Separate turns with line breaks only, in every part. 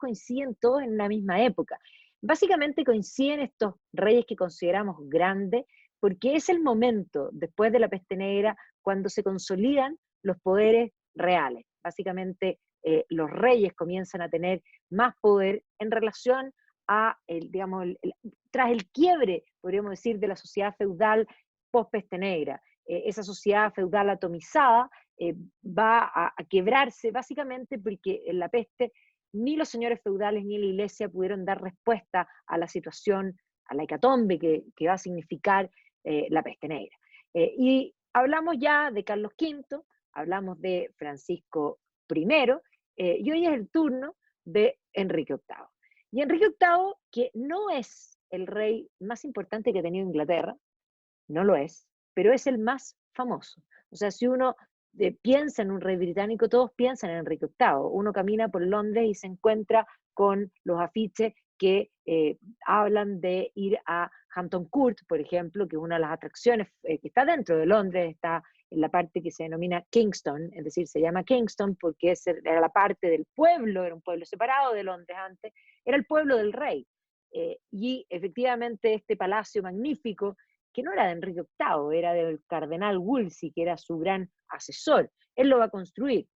coinciden todos en una misma época. Básicamente coinciden estos reyes que consideramos grandes, porque es el momento, después de la peste negra, cuando se consolidan los poderes reales. Básicamente, los reyes comienzan a tener más poder en relación a, digamos, tras el quiebre, podríamos decir, de la sociedad feudal post-peste negra. Esa sociedad feudal atomizada va a quebrarse básicamente porque en la peste ni los señores feudales ni la iglesia pudieron dar respuesta a la situación, a la hecatombe que va a significar la peste negra. Y hablamos ya de Carlos V, hablamos de Francisco I, y hoy es el turno de Enrique VIII. Y Enrique VIII, que no es el rey más importante que ha tenido Inglaterra, no lo es, pero es el más famoso. O sea, si uno piensa en un rey británico, todos piensan en Enrique VIII. Uno camina por Londres y se encuentra con los afiches que hablan de ir a Hampton Court, por ejemplo, que es una de las atracciones que está dentro de Londres, está en la parte que se denomina Kingston, es decir, se llama Kingston porque era la parte del pueblo, era un pueblo separado de Londres antes, era el pueblo del rey. Y efectivamente este palacio magnífico, que no era de Enrique VIII, era del cardenal Wolsey, que era su gran asesor. Él lo va a construir.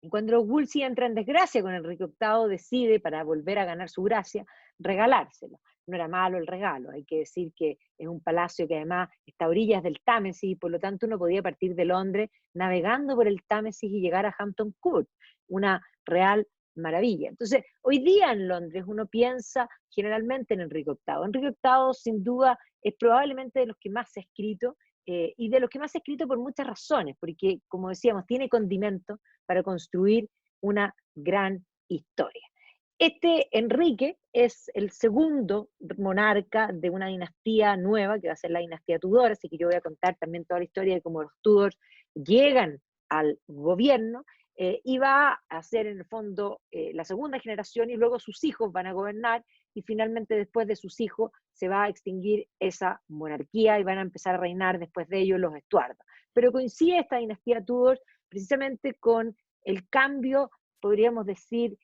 Y cuando Wolsey entra en desgracia con Enrique VIII, decide, para volver a ganar su gracia, regalárselo. No era malo el regalo, hay que decir que es un palacio que además está a orillas del Támesis, y por lo tanto uno podía partir de Londres navegando por el Támesis y llegar a Hampton Court, una real maravilla. Entonces, hoy día en Londres uno piensa generalmente en Enrique VIII. Enrique VIII, sin duda, es probablemente de los que más se ha escrito, y de los que más se ha escrito por muchas razones, porque, como decíamos, tiene condimento para construir una gran historia. Este Enrique es el segundo monarca de una dinastía nueva, que va a ser la dinastía Tudor, así que yo voy a contar también toda la historia de cómo los Tudors llegan al gobierno, y va a ser en el fondo la segunda generación, y luego sus hijos van a gobernar, y finalmente después de sus hijos se va a extinguir esa monarquía y van a empezar a reinar después de ellos los Estuardos. Pero coincide esta dinastía Tudor precisamente con el cambio, podríamos decir,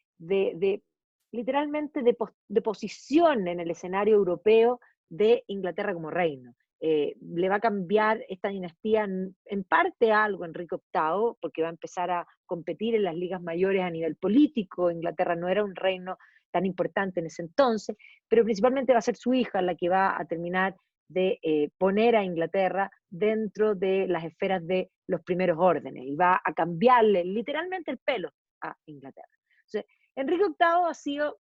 literalmente de posición en el escenario europeo de Inglaterra como reino. Le va a cambiar esta dinastía en parte a algo Enrique VIII, porque va a empezar a competir en las ligas mayores a nivel político. Inglaterra no era un reino tan importante en ese entonces, pero principalmente va a ser su hija la que va a terminar de poner a Inglaterra dentro de las esferas de los primeros órdenes, y va a cambiarle literalmente el pelo a Inglaterra. Entonces, Enrique VIII ha sido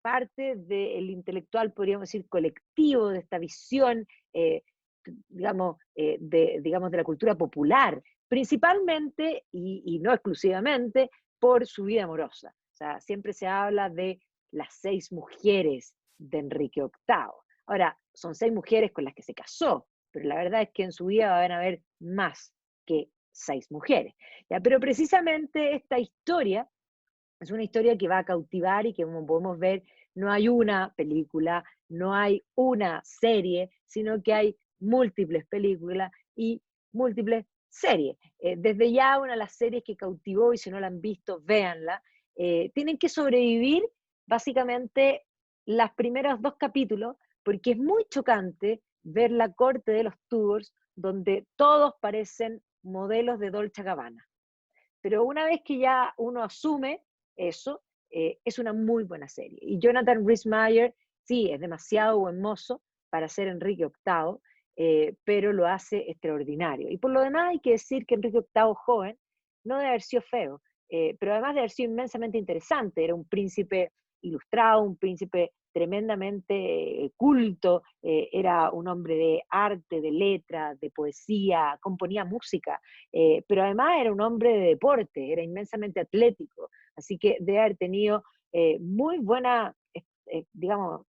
parte del intelectual, podríamos decir, colectivo, de esta visión, digamos, de la cultura popular, principalmente y no exclusivamente por su vida amorosa. O sea, siempre se habla de las 6 mujeres de Enrique VIII. Ahora, son 6 mujeres con las que se casó, pero la verdad es que en su vida van a haber más que 6 mujeres. ¿Ya? Pero precisamente esta historia es una historia que va a cautivar y que, como podemos ver, no hay una película, no hay una serie, sino que hay múltiples películas y múltiples series. Desde ya una de las series que cautivó, y si no la han visto, véanla. Tienen que sobrevivir básicamente los primeros 2 capítulos, porque es muy chocante ver la corte de los Tudors, donde todos parecen modelos de Dolce Gabbana. Pero una vez que ya uno asume eso, es una muy buena serie. Y Jonathan Rhys-Meyer, sí, es demasiado buen mozo para ser Enrique VIII, pero lo hace extraordinario. Y por lo demás hay que decir que Enrique VIII joven no debe haber sido feo, pero además de haber sido inmensamente interesante. Era un príncipe ilustrado, un príncipe tremendamente culto, era un hombre de arte, de letra, de poesía, componía música, pero además era un hombre de deporte, era inmensamente atlético, así que debe haber tenido muy buena, digamos,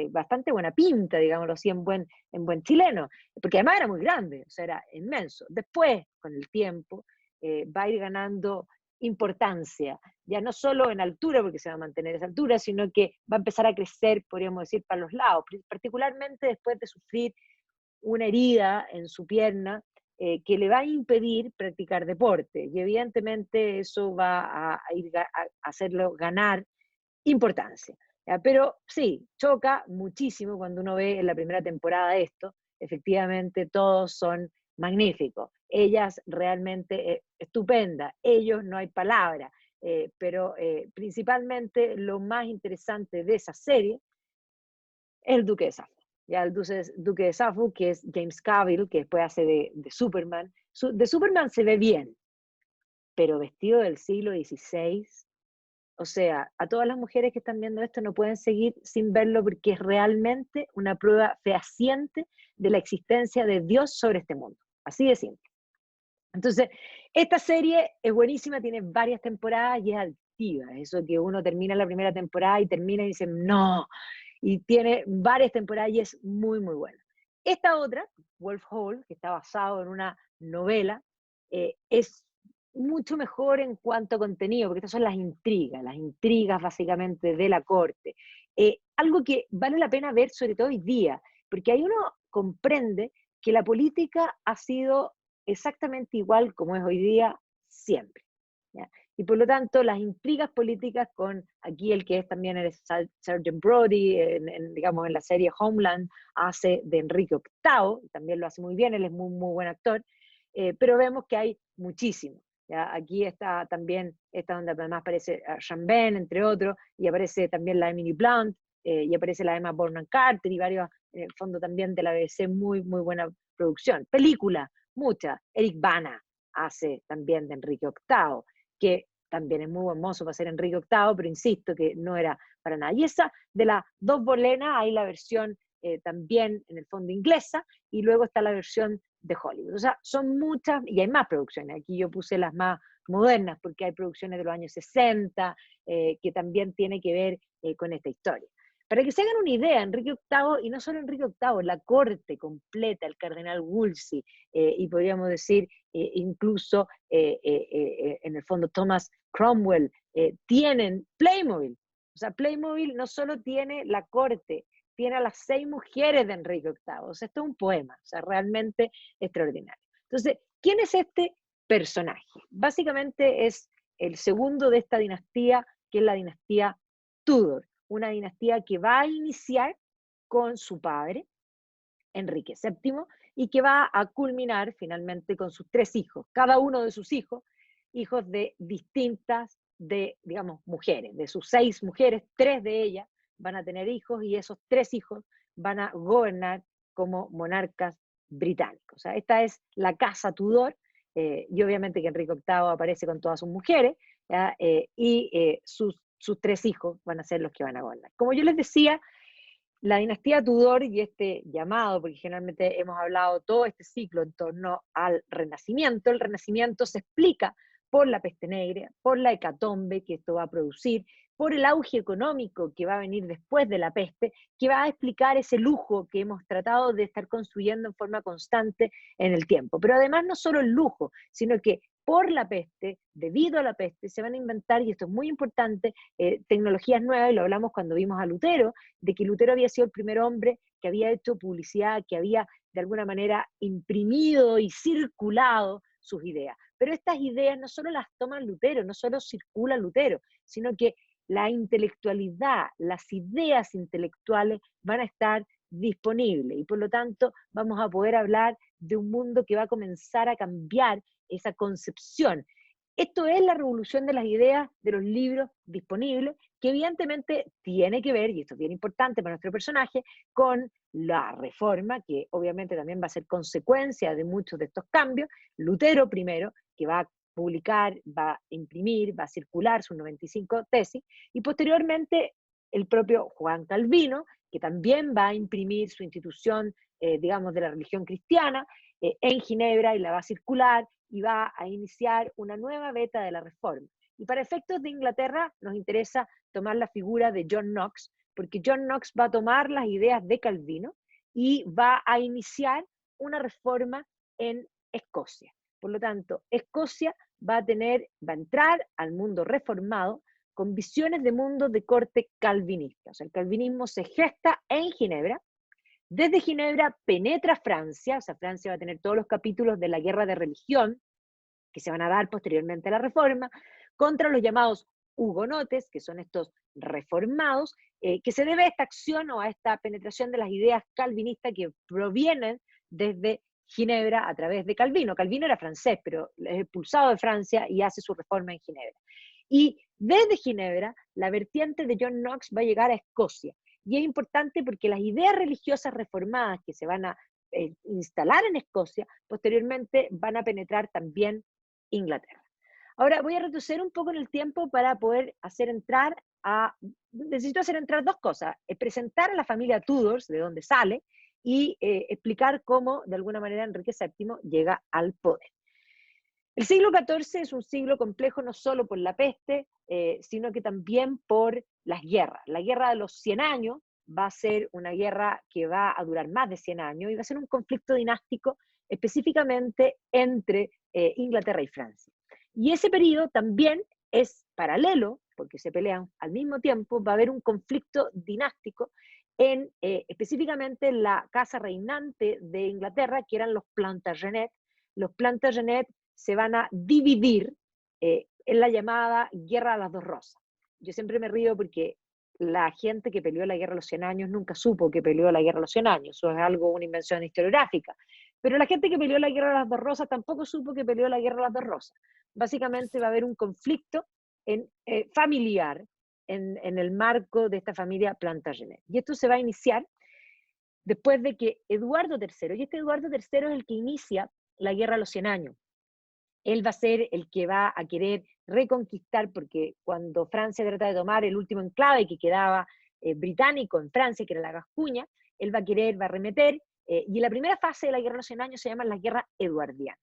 bastante buena pinta, digámoslo así, en buen chileno, porque además era muy grande, o sea, era inmenso. Después, con el tiempo, va a ir ganando importancia, ya no solo en altura, porque se va a mantener esa altura, sino que va a empezar a crecer, podríamos decir, para los lados, particularmente después de sufrir una herida en su pierna, que le va a impedir practicar deporte. Y evidentemente eso va a hacerlo ganar importancia. ¿Ya? Pero sí, choca muchísimo cuando uno ve en la primera temporada esto, efectivamente todos son magníficos, ellas realmente estupendas, ellos no hay palabra, pero principalmente lo más interesante de esa serie es el Duque de Safo. Ya el Duque de Safo, que es James Cavill, que después hace de Superman. De Superman se ve bien, pero vestido del siglo XVI, o sea, a todas las mujeres que están viendo esto no pueden seguir sin verlo porque es realmente una prueba fehaciente de la existencia de Dios sobre este mundo. Así de simple. Entonces, esta serie es buenísima, tiene varias temporadas y es adictiva. Eso que uno termina la primera temporada y termina y dice, no, y tiene varias temporadas y es muy, muy buena. Esta otra, Wolf Hall, que está basado en una novela, es mucho mejor en cuanto a contenido, porque estas son las intrigas básicamente de la corte. Algo que vale la pena ver sobre todo hoy día, porque ahí uno comprende que la política ha sido exactamente igual como es hoy día siempre. ¿Ya? Y por lo tanto, las intrigas políticas con aquí el que es también el Sergeant Brody, digamos en la serie Homeland, hace de Enrique VIII, también lo hace muy bien, él es muy, muy buen actor, pero vemos que hay muchísimo. ¿Ya? Aquí está también, esta donde además aparece Sean Penn, entre otros, y aparece también la Emily Blunt, y aparece la Emma Bonham Carter, y varios, en el fondo también de la BBC, muy, muy buena producción. Película, mucha. Eric Bana hace también de Enrique VIII, que también es muy buen mozo para ser Enrique VIII, pero insisto que no era para nada. Y esa de las dos bolenas, hay la versión también en el fondo inglesa, y luego está la versión de Hollywood. O sea, son muchas, y hay más producciones. Aquí yo puse las más modernas, porque hay producciones de los años 60, que también tiene que ver con esta historia. Para que se hagan una idea, Enrique VIII, y no solo Enrique VIII, la corte completa, el cardenal Wolsey, y podríamos decir incluso en el fondo Thomas Cromwell, tienen Playmobil. O sea, Playmobil no solo tiene la corte, tiene a las 6 mujeres de Enrique VIII. O sea, esto es un poema, o sea, realmente extraordinario. Entonces, ¿quién es este personaje? Básicamente es el segundo de esta dinastía, que es la dinastía Tudor, una dinastía que va a iniciar con su padre, Enrique VII, y que va a culminar finalmente con sus 3 hijos, cada uno de sus hijos, hijos de distintas, digamos, mujeres. De sus 6 mujeres, 3 de ellas van a tener hijos y esos 3 hijos van a gobernar como monarcas británicos. O sea, esta es la casa Tudor, y obviamente que Enrique VIII aparece con todas sus mujeres, y sus 3 hijos van a ser los que van a gobernar. Como yo les decía, la dinastía Tudor y este llamado, porque generalmente hemos hablado todo este ciclo en torno al Renacimiento, el Renacimiento se explica por la peste negra, por la hecatombe que esto va a producir, por el auge económico que va a venir después de la peste, que va a explicar ese lujo que hemos tratado de estar construyendo en forma constante en el tiempo. Pero además no solo el lujo, sino que por la peste, debido a la peste, se van a inventar, y esto es muy importante, tecnologías nuevas, y lo hablamos cuando vimos a Lutero, de que Lutero había sido el primer hombre que había hecho publicidad, que había de alguna manera imprimido y circulado sus ideas. Pero estas ideas no solo las toma Lutero, no solo circula Lutero, sino que la intelectualidad, las ideas intelectuales van a estar disponibles y por lo tanto vamos a poder hablar de un mundo que va a comenzar a cambiar esa concepción. Esto es la revolución de las ideas, de los libros disponibles, que evidentemente tiene que ver, y esto es bien importante para nuestro personaje, con la reforma, que obviamente también va a ser consecuencia de muchos de estos cambios. Lutero primero, que va a publicar, va a imprimir, va a circular sus 95 tesis, y posteriormente el propio Juan Calvino, que también va a imprimir su institución, digamos, de la religión cristiana en Ginebra, y la va a circular, y va a iniciar una nueva beta de la reforma. Y para efectos de Inglaterra nos interesa tomar la figura de John Knox, porque John Knox va a tomar las ideas de Calvino y va a iniciar una reforma en Escocia. Por lo tanto, Escocia va a entrar al mundo reformado con visiones de mundo de corte calvinista. O sea, el calvinismo se gesta en Ginebra. Desde Ginebra penetra Francia, o sea, Francia va a tener todos los capítulos de la guerra de religión que se van a dar posteriormente a la reforma, contra los llamados hugonotes, que son estos reformados, que se debe a esta acción o a esta penetración de las ideas calvinistas que provienen desde Ginebra a través de Calvino. Calvino era francés, pero es expulsado de Francia y hace su reforma en Ginebra. Y desde Ginebra, la vertiente de John Knox va a llegar a Escocia. Y es importante porque las ideas religiosas reformadas que se van a instalar en Escocia, posteriormente van a penetrar también Inglaterra. Ahora voy a retroceder un poco en el tiempo para poder necesito hacer entrar dos cosas, presentar a la familia Tudors, de dónde sale, y explicar cómo, de alguna manera, Enrique VII llega al poder. El siglo XIV es un siglo complejo no solo por la peste, sino que también por las guerras. La guerra de los 100 años va a ser una guerra que va a durar más de 100 años y va a ser un conflicto dinástico específicamente entre Inglaterra y Francia. Y ese periodo también es paralelo, porque se pelean al mismo tiempo, va a haber un conflicto dinástico específicamente en la casa reinante de Inglaterra, que eran los Plantagenet. Los Plantagenet se van a dividir en la llamada Guerra de las Dos Rosas. Yo siempre me río porque la gente que peleó la Guerra de los 100 años nunca supo que peleó la Guerra de los 100 años, eso es una invención historiográfica. Pero la gente que peleó la Guerra de las Dos Rosas tampoco supo que peleó la Guerra de las Dos Rosas. Básicamente va a haber un conflicto familiar en el marco de esta familia Plantagenet. Y esto se va a iniciar después de que Eduardo III, y este Eduardo III es el que inicia la Guerra de los 100 años, él va a ser el que va a querer reconquistar, porque cuando Francia trata de tomar el último enclave que quedaba británico en Francia, que era la Gascuña, él va a querer, va a arremeter, y la primera fase de la Guerra de los 100 años se llama la Guerra Eduardiana.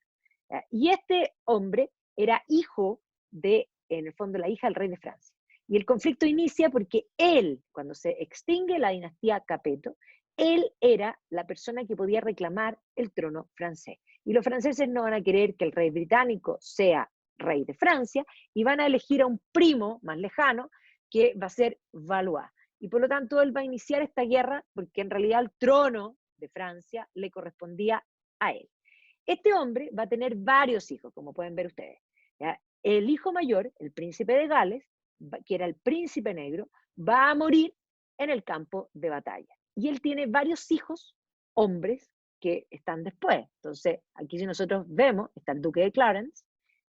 Y este hombre era hijo de, en el fondo, la hija del rey de Francia. Y el conflicto inicia porque él, cuando se extingue la dinastía Capeto, él era la persona que podía reclamar el trono francés. Y los franceses no van a querer que el rey británico sea rey de Francia y van a elegir a un primo más lejano que va a ser Valois. Y por lo tanto él va a iniciar esta guerra porque en realidad el trono de Francia le correspondía a él. Este hombre va a tener varios hijos, como pueden ver ustedes. ¿Ya? El hijo mayor, el príncipe de Gales, que era el príncipe negro, va a morir en el campo de batalla. Y él tiene varios hijos, hombres, que están después. Entonces, aquí si nosotros vemos, está el duque de Clarence,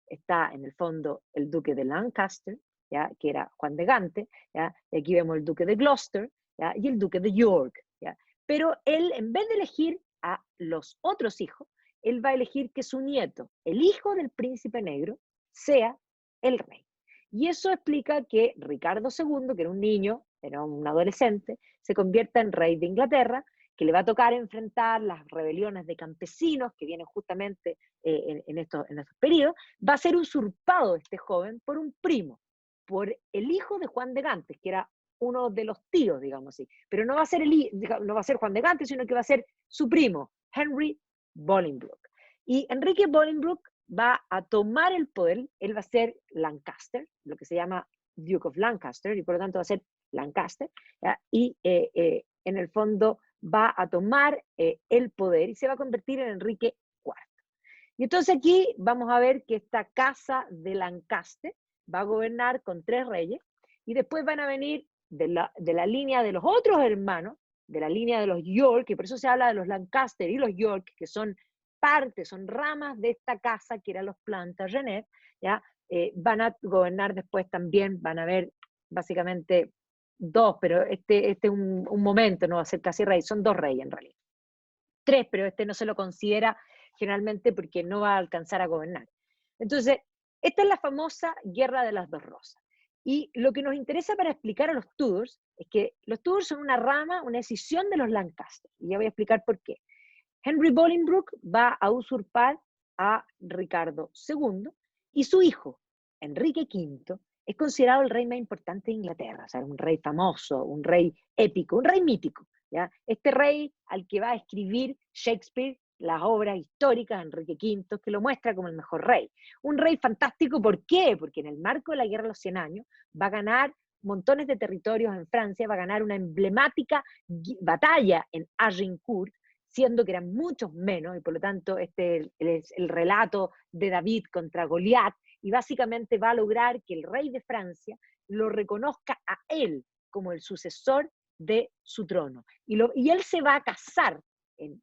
está en el fondo el duque de Lancaster, ¿ya? Que era Juan de Gante, ¿ya? Y aquí vemos el duque de Gloucester, ¿ya? Y el duque de York. ¿Ya? Pero él, en vez de elegir a los otros hijos, él va a elegir que su nieto, el hijo del príncipe negro, sea el rey. Y eso explica que Ricardo II, que era un niño, era un adolescente, se convierta en rey de Inglaterra, que le va a tocar enfrentar las rebeliones de campesinos que vienen justamente en estos periodos, va a ser usurpado este joven por un primo, por el hijo de Juan de Gante, que era uno de los tíos, digamos así. Pero no va a ser Juan de Gante, sino que va a ser su primo, Henry Bolingbroke. Y Enrique Bolingbroke va a tomar el poder, él va a ser Lancaster, lo que se llama Duke of Lancaster, y por lo tanto va a ser Lancaster, ¿ya? Y en el fondo va a tomar el poder y se va a convertir en Enrique IV. Y entonces aquí vamos a ver que esta casa de Lancaster va a gobernar con 3 reyes, y después van a venir de la línea de los otros hermanos, de la línea de los York, y por eso se habla de los Lancaster y los York, que son son ramas de esta casa que eran los Plantagenet, ¿ya? Van a gobernar después también, van a haber básicamente 2, pero este es un momento, no va a ser casi rey, son 2 reyes en realidad. 3, pero este no se lo considera generalmente porque no va a alcanzar a gobernar. Entonces, esta es la famosa Guerra de las Dos Rosas. Y lo que nos interesa para explicar a los Tudors es que los Tudors son una rama, una escisión de los Lancaster. Y ya voy a explicar por qué. Henry Bolingbroke va a usurpar a Ricardo II y su hijo, Enrique V, es considerado el rey más importante de Inglaterra, o sea, un rey famoso, un rey épico, un rey mítico. ¿Ya? Este rey al que va a escribir Shakespeare las obras históricas, Enrique V, que lo muestra como el mejor rey. Un rey fantástico, ¿por qué? Porque en el marco de la Guerra de los 100 años va a ganar montones de territorios en Francia, va a ganar una emblemática batalla en Agincourt, siendo que eran muchos menos, y por lo tanto este es el relato de David contra Goliat, y básicamente va a lograr que el rey de Francia lo reconozca a él como el sucesor de su trono. Y él se va a casar,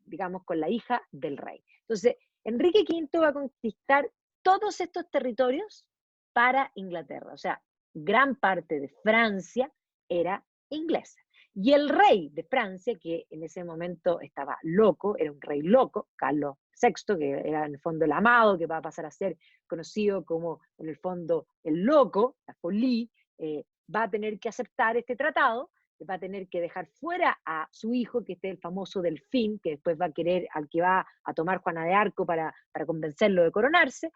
digamos, con la hija del rey. Entonces, Enrique V va a conquistar todos estos territorios para Inglaterra. O sea, gran parte de Francia era inglesa. Y el rey de Francia, que en ese momento estaba loco, era un rey loco, Carlos VI, que era en el fondo el amado, que va a pasar a ser conocido como en el fondo el loco, la folie, va a tener que aceptar este tratado, va a tener que dejar fuera a su hijo, que es el famoso Delfín, que después va a querer, al que va a tomar Juana de Arco para convencerlo de coronarse,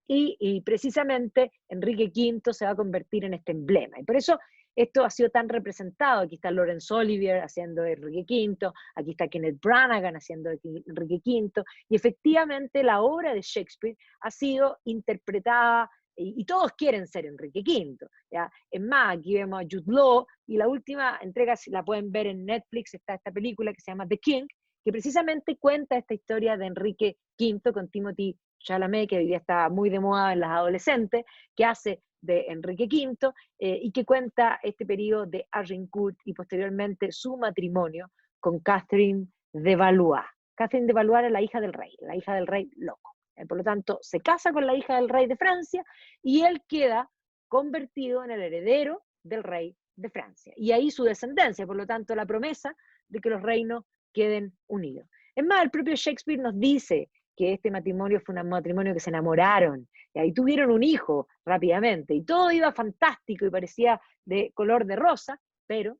y precisamente Enrique V se va a convertir en este emblema. Y por eso esto ha sido tan representado. Aquí está Laurence Olivier haciendo Enrique V, aquí está Kenneth Branagh haciendo Enrique V, y efectivamente la obra de Shakespeare ha sido interpretada, y todos quieren ser Enrique V. ¿Ya? Es más, aquí vemos a Jude Law, y la última entrega, si la pueden ver en Netflix, está esta película que se llama The King, que precisamente cuenta esta historia de Enrique V con Timothy Chalamet, que hoy día está muy de moda en las adolescentes, que hace de Enrique V, y que cuenta este periodo de Agincourt y posteriormente su matrimonio con Catherine de Valois. Catherine de Valois era la hija del rey loco. Por lo tanto, se casa con la hija del rey de Francia y él queda convertido en el heredero del rey de Francia. Y ahí su descendencia, por lo tanto, la promesa de que los reinos queden unidos. Es más, el propio Shakespeare nos dice que este matrimonio fue un matrimonio que se enamoraron, y ahí tuvieron un hijo rápidamente, y todo iba fantástico y parecía de color de rosa, pero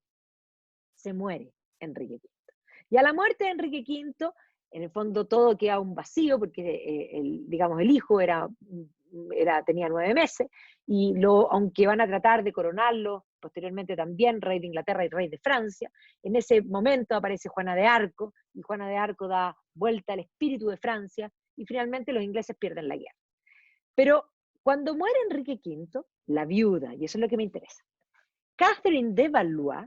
se muere Enrique V. Y a la muerte de Enrique V, en el fondo todo queda un vacío, porque digamos, el hijo tenía 9 meses, y aunque van a tratar de coronarlo, posteriormente también rey de Inglaterra y rey de Francia, en ese momento aparece Juana de Arco, y Juana de Arco da vuelta al espíritu de Francia, y finalmente los ingleses pierden la guerra. Pero cuando muere Enrique V, la viuda, y eso es lo que me interesa, Catherine de Valois,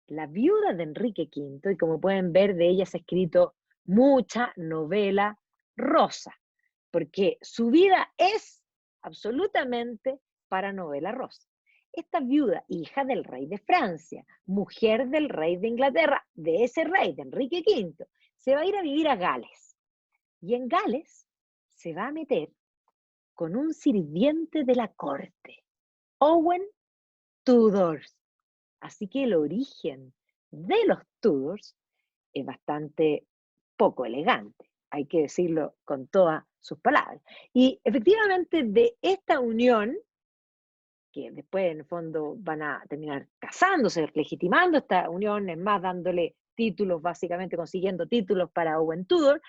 la viuda de Enrique V, y como pueden ver, de ella se ha escrito mucha novela rosa, porque su vida es absolutamente para novela rosa. Esta viuda, hija del rey de Francia, mujer del rey de Inglaterra, de ese rey, de Enrique V, se va a ir a vivir a Gales. Y en Gales se va a meter con un sirviente de la corte, Owen Tudor. Así que el origen de los Tudors es bastante poco elegante, hay que decirlo con todas sus palabras. Y efectivamente de esta unión, que después en el fondo van a terminar casándose, legitimando esta unión, es más, dándole títulos, básicamente consiguiendo títulos para Owen Tudor,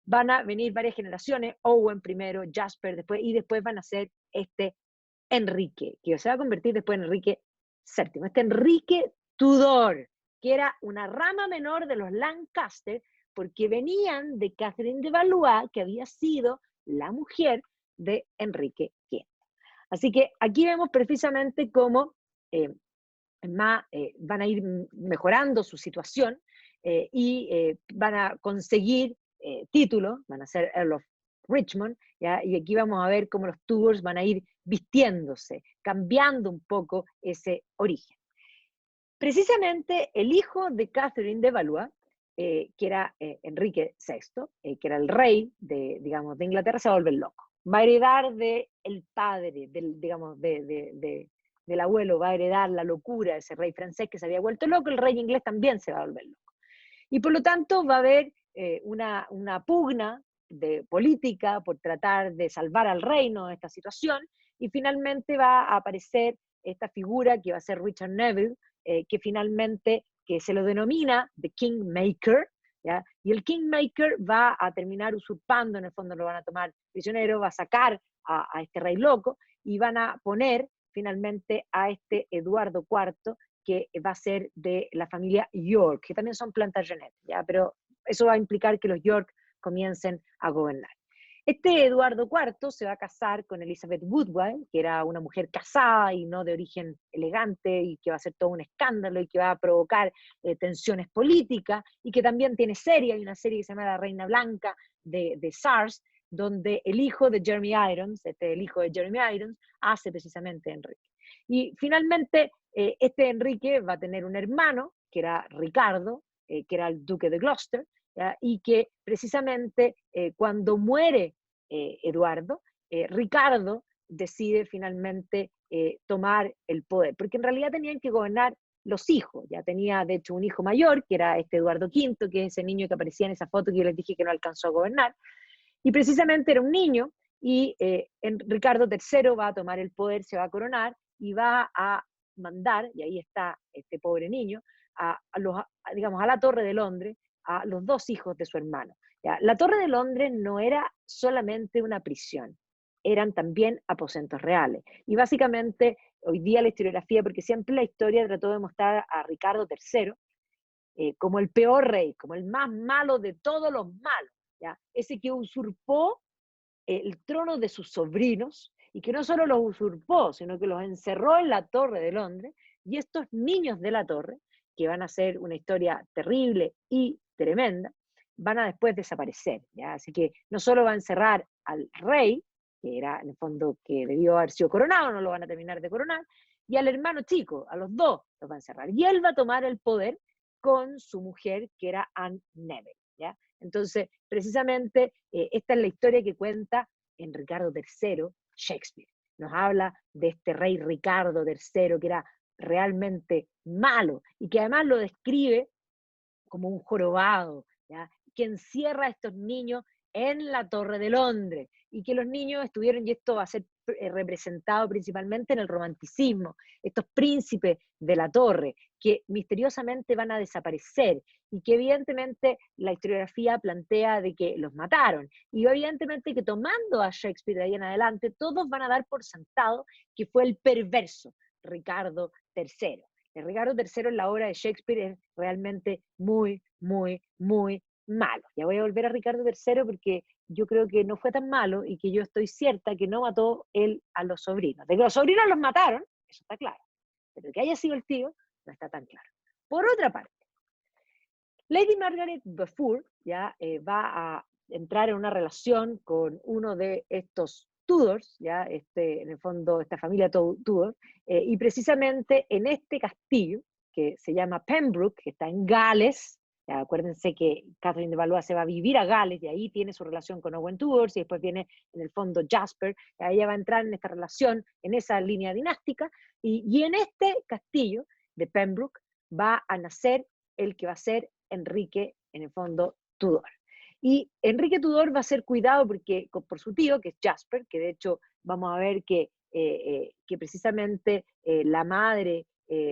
van a venir varias generaciones, Owen primero, Jasper después, y después van a ser este Enrique, que se va a convertir después en Enrique VII, este Enrique Tudor, que era una rama menor de los Lancaster, porque venían de Catherine de Valois, que había sido la mujer de Enrique V. Así que aquí vemos precisamente cómo van a ir mejorando su situación, y van a conseguir títulos, van a ser Earl of Richmond, ¿ya? Y aquí vamos a ver cómo los Tudors van a ir vistiéndose, cambiando un poco ese origen. Precisamente el hijo de Catherine de Valois, que era Enrique VI, que era el rey digamos, de Inglaterra, se va a volver loco. Va a heredar del padre, digamos, del abuelo, va a heredar la locura de ese rey francés que se había vuelto loco, el rey inglés también se va a volver loco. Y por lo tanto va a haber una pugna de política por tratar de salvar al reino de esta situación, y finalmente va a aparecer esta figura que va a ser Richard Neville, que finalmente que se lo denomina The Kingmaker, ¿ya? Y el Kingmaker va a terminar usurpando, en el fondo lo van a tomar prisionero, va a sacar a este rey loco, y van a poner finalmente a este Eduardo IV, que va a ser de la familia York, que también son Plantagenet, ¿ya? Pero eso va a implicar que los York comiencen a gobernar. Este Eduardo IV se va a casar con Elizabeth Woodville, que era una mujer casada y no de origen elegante, y que va a ser todo un escándalo y que va a provocar tensiones políticas, y que también tiene serie, hay una serie que se llama La Reina Blanca de Sars, donde el hijo de Jeremy Irons, el hijo de Jeremy Irons, hace precisamente Enrique. Y finalmente, este Enrique va a tener un hermano, que era Ricardo, que era el duque de Gloucester, ¿ya? Y que precisamente cuando muere Eduardo, Ricardo decide finalmente tomar el poder, porque en realidad tenían que gobernar los hijos. Ya tenía, de hecho, un hijo mayor, que era este Eduardo V, que es ese niño que aparecía en esa foto que yo les dije que no alcanzó a gobernar, y precisamente era un niño, y Ricardo III va a tomar el poder, se va a coronar, y va a mandar, y ahí está este pobre niño, digamos, a la Torre de Londres, a los dos hijos de su hermano. ¿Ya? La Torre de Londres no era solamente una prisión, eran también aposentos reales. Y básicamente, hoy día la historiografía, porque siempre la historia trató de mostrar a Ricardo III como el peor rey, como el más malo de todos los malos, ¿ya? Ese que usurpó el trono de sus sobrinos, y que no solo los usurpó, sino que los encerró en la Torre de Londres, y estos niños de la Torre, que van a ser una historia terrible y tremenda, van a después desaparecer, ¿ya? Así que no solo va a encerrar al rey, que era en el fondo que debió haber sido coronado, no lo van a terminar de coronar, y al hermano chico, a los dos los va a encerrar. Y él va a tomar el poder con su mujer, que era Anne Neville, ¿ya? Entonces, precisamente, esta es la historia que cuenta en Ricardo III Shakespeare. Nos habla de este rey Ricardo III que era realmente malo y que además lo describe como un jorobado, ¿ya? Que encierra a estos niños en la Torre de Londres, y que los niños estuvieron, y esto va a ser representado principalmente en el romanticismo, estos príncipes de la torre, que misteriosamente van a desaparecer, y que evidentemente la historiografía plantea de que los mataron, y evidentemente que tomando a Shakespeare de ahí en adelante, todos van a dar por sentado que fue el perverso Ricardo III. El Ricardo III en la obra de Shakespeare es realmente muy, muy, muy malo. Ya voy a volver a Ricardo III porque yo creo que no fue tan malo, y que yo estoy cierta que no mató él a los sobrinos. De que los sobrinos los mataron, eso está claro, pero que haya sido el tío, no está tan claro. Por otra parte, Lady Margaret Beaufort ya va a entrar en una relación con uno de estos Tudors, ya en el fondo esta familia Tudor, y precisamente en este castillo, que se llama Pembroke, que está en Gales. Ya, acuérdense que Catherine de Valois se va a vivir a Gales, y ahí tiene su relación con Owen Tudor, y después viene en el fondo Jasper, y ella va a entrar en esta relación, en esa línea dinástica, y en este castillo de Pembroke va a nacer el que va a ser Enrique, en el fondo, Tudor. Y Enrique Tudor va a ser cuidado por su tío, que es Jasper, que de hecho vamos a ver que precisamente la madre,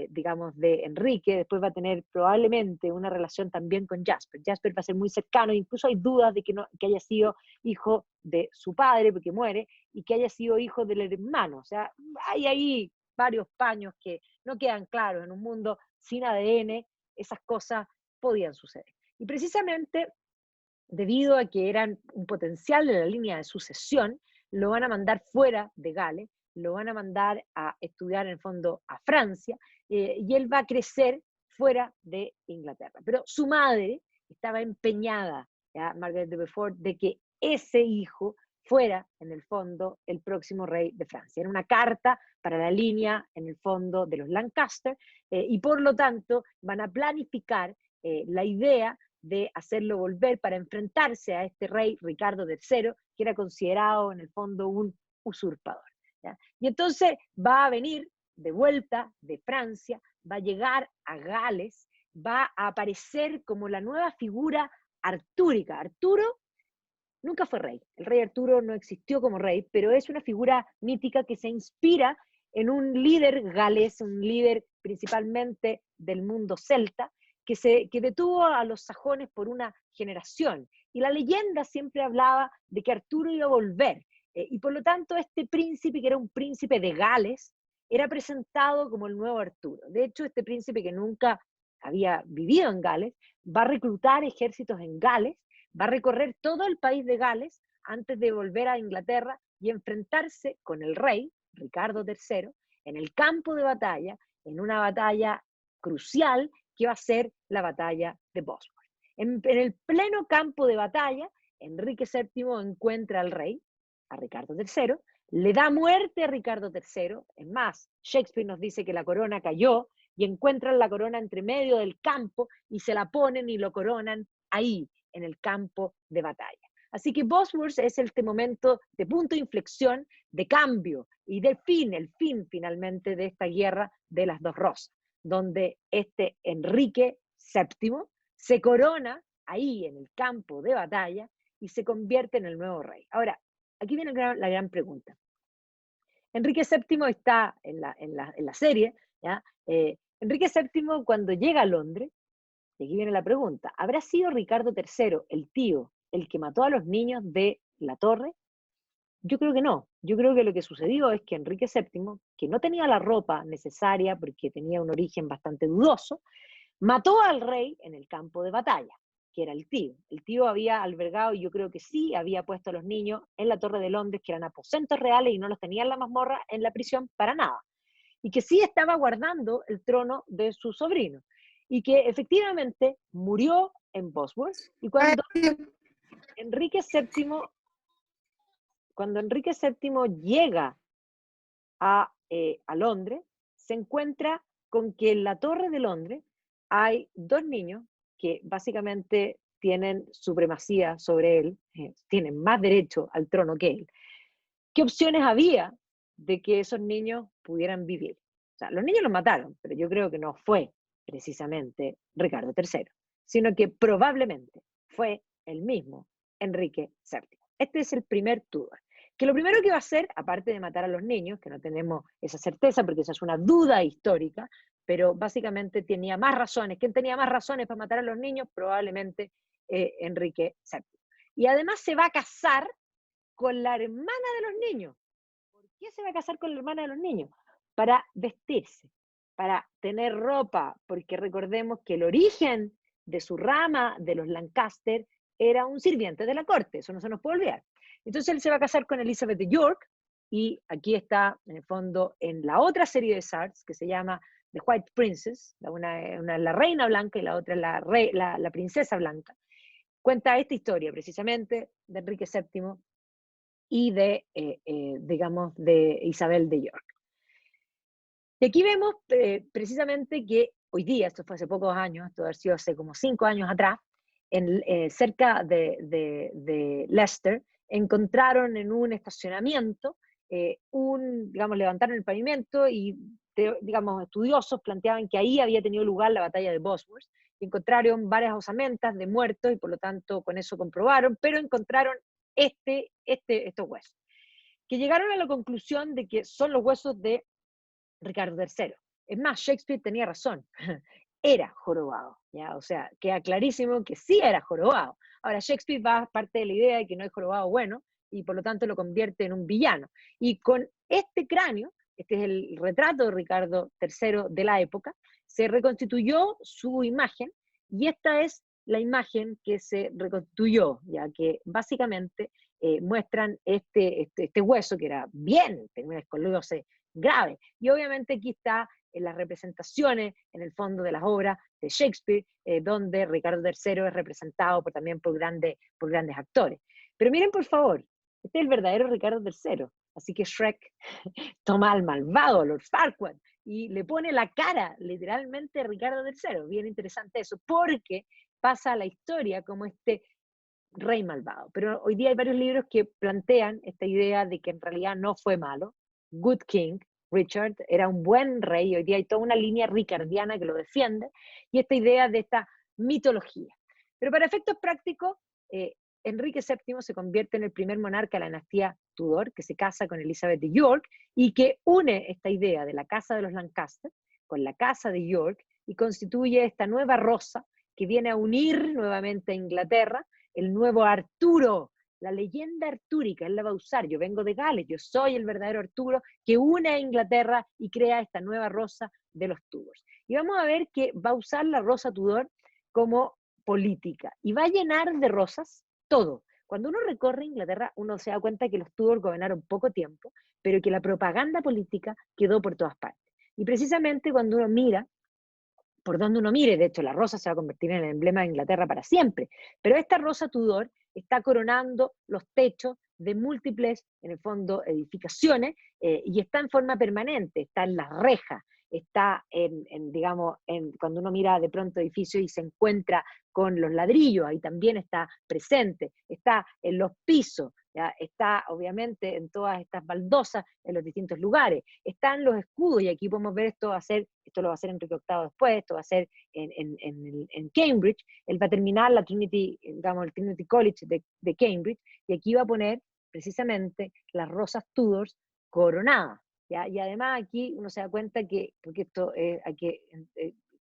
digamos, de Enrique, después va a tener probablemente una relación también con Jasper. Jasper va a ser muy cercano, incluso hay dudas de que haya sido hijo de su padre, porque muere, y que haya sido hijo del hermano. O sea, hay ahí varios paños que no quedan claros. En un mundo sin ADN, esas cosas podían suceder. Y precisamente debido a que eran un potencial de la línea de sucesión, lo van a mandar fuera de Gales, lo van a mandar a estudiar en el fondo a Francia, y él va a crecer fuera de Inglaterra. Pero su madre estaba empeñada, ¿ya? Margaret de Beaufort, de que ese hijo fuera, en el fondo, el próximo rey de Francia. Era una carta para la línea, en el fondo, de los Lancaster, y por lo tanto van a planificar la idea de hacerlo volver para enfrentarse a este rey Ricardo III, que era considerado en el fondo un usurpador, ¿ya? Y entonces va a venir de vuelta de Francia, va a llegar a Gales, va a aparecer como la nueva figura artúrica. Arturo nunca fue rey, el rey Arturo no existió como rey, pero es una figura mítica que se inspira en un líder galés, un líder principalmente del mundo celta, que detuvo a los sajones por una generación. Y la leyenda siempre hablaba de que Arturo iba a volver. Y por lo tanto, este príncipe, que era un príncipe de Gales, era presentado como el nuevo Arturo. De hecho, este príncipe, que nunca había vivido en Gales, va a reclutar ejércitos en Gales, va a recorrer todo el país de Gales antes de volver a Inglaterra y enfrentarse con el rey, Ricardo III, en el campo de batalla, en una batalla crucial que va a ser la batalla de Bosworth. En el pleno campo de batalla, Enrique VII encuentra al rey, a Ricardo III, le da muerte a Ricardo III, es más, Shakespeare nos dice que la corona cayó, y encuentran la corona entre medio del campo, y se la ponen y lo coronan ahí, en el campo de batalla. Así que Bosworth es este momento de punto de inflexión, de cambio, y de fin, el fin finalmente de esta guerra de las dos rosas, donde este Enrique VII se corona ahí en el campo de batalla, y se convierte en el nuevo rey. Ahora, aquí viene la gran pregunta. Enrique VII está en la serie, ¿ya? Enrique VII cuando llega a Londres, y aquí viene la pregunta, ¿habrá sido Ricardo III, el tío, el que mató a los niños de la torre? Yo creo que no. Yo creo que lo que sucedió es que Enrique VII, que no tenía la ropa necesaria porque tenía un origen bastante dudoso, mató al rey en el campo de batalla, que era el tío. El tío había albergado, y yo creo que sí, había puesto a los niños en la Torre de Londres, que eran aposentos reales y no los tenía en la mazmorra, en la prisión, para nada. Y que sí estaba guardando el trono de su sobrino. Y que efectivamente murió en Bosworth. Y Enrique VII, cuando Enrique VII llega a Londres, se encuentra con que en la Torre de Londres hay dos niños que básicamente tienen supremacía sobre él, tienen más derecho al trono que él. ¿Qué opciones había de que esos niños pudieran vivir? O sea, los niños los mataron, pero yo creo que no fue precisamente Ricardo III, sino que probablemente fue el mismo Enrique VII. Este es el primer Tudor. Que lo primero que va a hacer, aparte de matar a los niños, que no tenemos esa certeza porque esa es una duda histórica, pero básicamente tenía más razones. ¿Quién tenía más razones para matar a los niños? Probablemente Enrique VII. Y además se va a casar con la hermana de los niños. ¿Por qué se va a casar con la hermana de los niños? Para vestirse, para tener ropa, porque recordemos que el origen de su rama de los Lancaster era un sirviente de la corte, eso no se nos puede olvidar. Entonces él se va a casar con Elizabeth de York, y aquí está, en el fondo, en la otra serie de Sartres, que se llama The White Princess, una es la reina blanca y la otra es la princesa blanca. Cuenta esta historia, precisamente, de Enrique VII y digamos, de Isabel de York. Y aquí vemos precisamente que hoy día, esto fue hace pocos años, esto ha sido hace como 5 años atrás, cerca de Leicester, encontraron en un estacionamiento, digamos, levantaron el pavimento y, digamos, estudiosos planteaban que ahí había tenido lugar la batalla de Bosworth, y encontraron varias osamentas de muertos, y por lo tanto con eso comprobaron, pero encontraron estos huesos, que llegaron a la conclusión de que son los huesos de Ricardo III. Es más, Shakespeare tenía razón, era jorobado, ¿ya? O sea, queda clarísimo que sí era jorobado. Ahora, Shakespeare va parte de la idea de que no es jorobado bueno, y por lo tanto lo convierte en un villano. Y con este cráneo, este es el retrato de Ricardo III de la época, se reconstituyó su imagen, y esta es la imagen que se reconstruyó, ya que básicamente muestran este hueso que era bien, tenía una escoliosis grave. Y obviamente aquí está en las representaciones, en el fondo de las obras de Shakespeare, donde Ricardo III es representado también por grandes actores. Pero miren, por favor, este es el verdadero Ricardo III. Así que Shrek toma al malvado, Lord Farquaad, y le pone la cara, literalmente, a Ricardo III. Bien interesante eso, porque pasa a la historia como este rey malvado. Pero hoy día hay varios libros que plantean esta idea de que en realidad no fue malo. Good King, Richard, era un buen rey, hoy día hay toda una línea ricardiana que lo defiende, y esta idea de esta mitología. Pero para efectos prácticos, Enrique VII se convierte en el primer monarca de la dinastía Tudor, que se casa con Elizabeth de York, y que une esta idea de la casa de los Lancaster con la casa de York, y constituye esta nueva rosa que viene a unir nuevamente a Inglaterra, el nuevo Arturo, la leyenda artúrica, él la va a usar. Yo vengo de Gales, yo soy el verdadero Arturo que une a Inglaterra y crea esta nueva rosa de los Tudors. Y vamos a ver que va a usar la rosa Tudor como política y va a llenar de rosas todo. Cuando uno recorre Inglaterra, uno se da cuenta que los Tudors gobernaron poco tiempo, pero que la propaganda política quedó por todas partes. Y precisamente cuando uno mira por donde uno mire. De hecho, la rosa se va a convertir en el emblema de Inglaterra para siempre. Pero esta rosa Tudor está coronando los techos de múltiples, en el fondo, edificaciones, y está en forma permanente, está en las rejas, está digamos, cuando uno mira de pronto edificios y se encuentra con los ladrillos, ahí también está presente, está en los pisos, ¿ya? Está obviamente en todas estas baldosas, en los distintos lugares, están los escudos, y aquí podemos ver esto lo va a hacer Enrique VIII después, esto va a ser en Cambridge, él va a terminar la Trinity, digamos, el Trinity College de Cambridge, y aquí va a poner precisamente las rosas Tudors coronadas. ¿Ya? Y además aquí uno se da cuenta que, porque esto hay que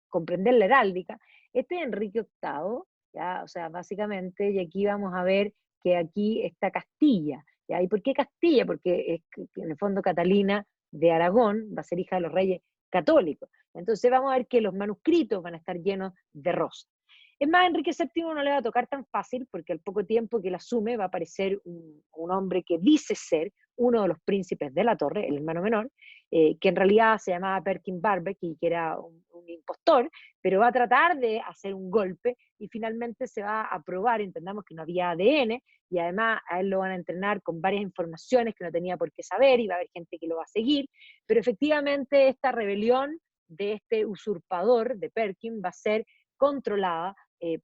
comprender la heráldica, este es Enrique VIII, ¿ya? O sea, básicamente, y aquí vamos a ver que aquí está Castilla, ¿ya? ¿Y por qué Castilla? Porque en el fondo Catalina de Aragón va a ser hija de los reyes católicos. Entonces vamos a ver que los manuscritos van a estar llenos de rosas. Es más, Enrique VII no le va a tocar tan fácil, porque al poco tiempo que él asume va a aparecer un hombre que dice ser uno de los príncipes de la torre, el hermano menor, que en realidad se llamaba Perkin Warbeck y que era un impostor, pero va a tratar de hacer un golpe y finalmente se va a probar. Entendamos que no había ADN, y además a él lo van a entrenar con varias informaciones que no tenía por qué saber, y va a haber gente que lo va a seguir, pero efectivamente esta rebelión de este usurpador de Perkin va a ser controlada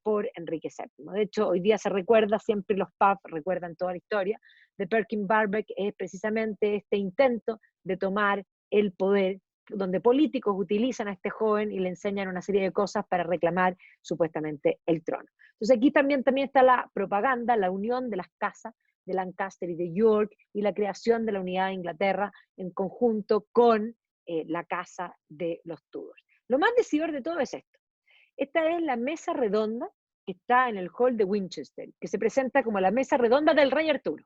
por Enrique VII. De hecho, hoy día se recuerda, siempre los pubs recuerdan toda la historia de Perkin Warbeck, es precisamente este intento de tomar el poder, donde políticos utilizan a este joven y le enseñan una serie de cosas para reclamar supuestamente el trono. Entonces aquí también está la propaganda, la unión de las casas de Lancaster y de York, y la creación de la unidad de Inglaterra en conjunto con la casa de los Tudors. Lo más decidor de todo es esto. Esta es la mesa redonda que está en el hall de Winchester, que se presenta como la mesa redonda del rey Arturo,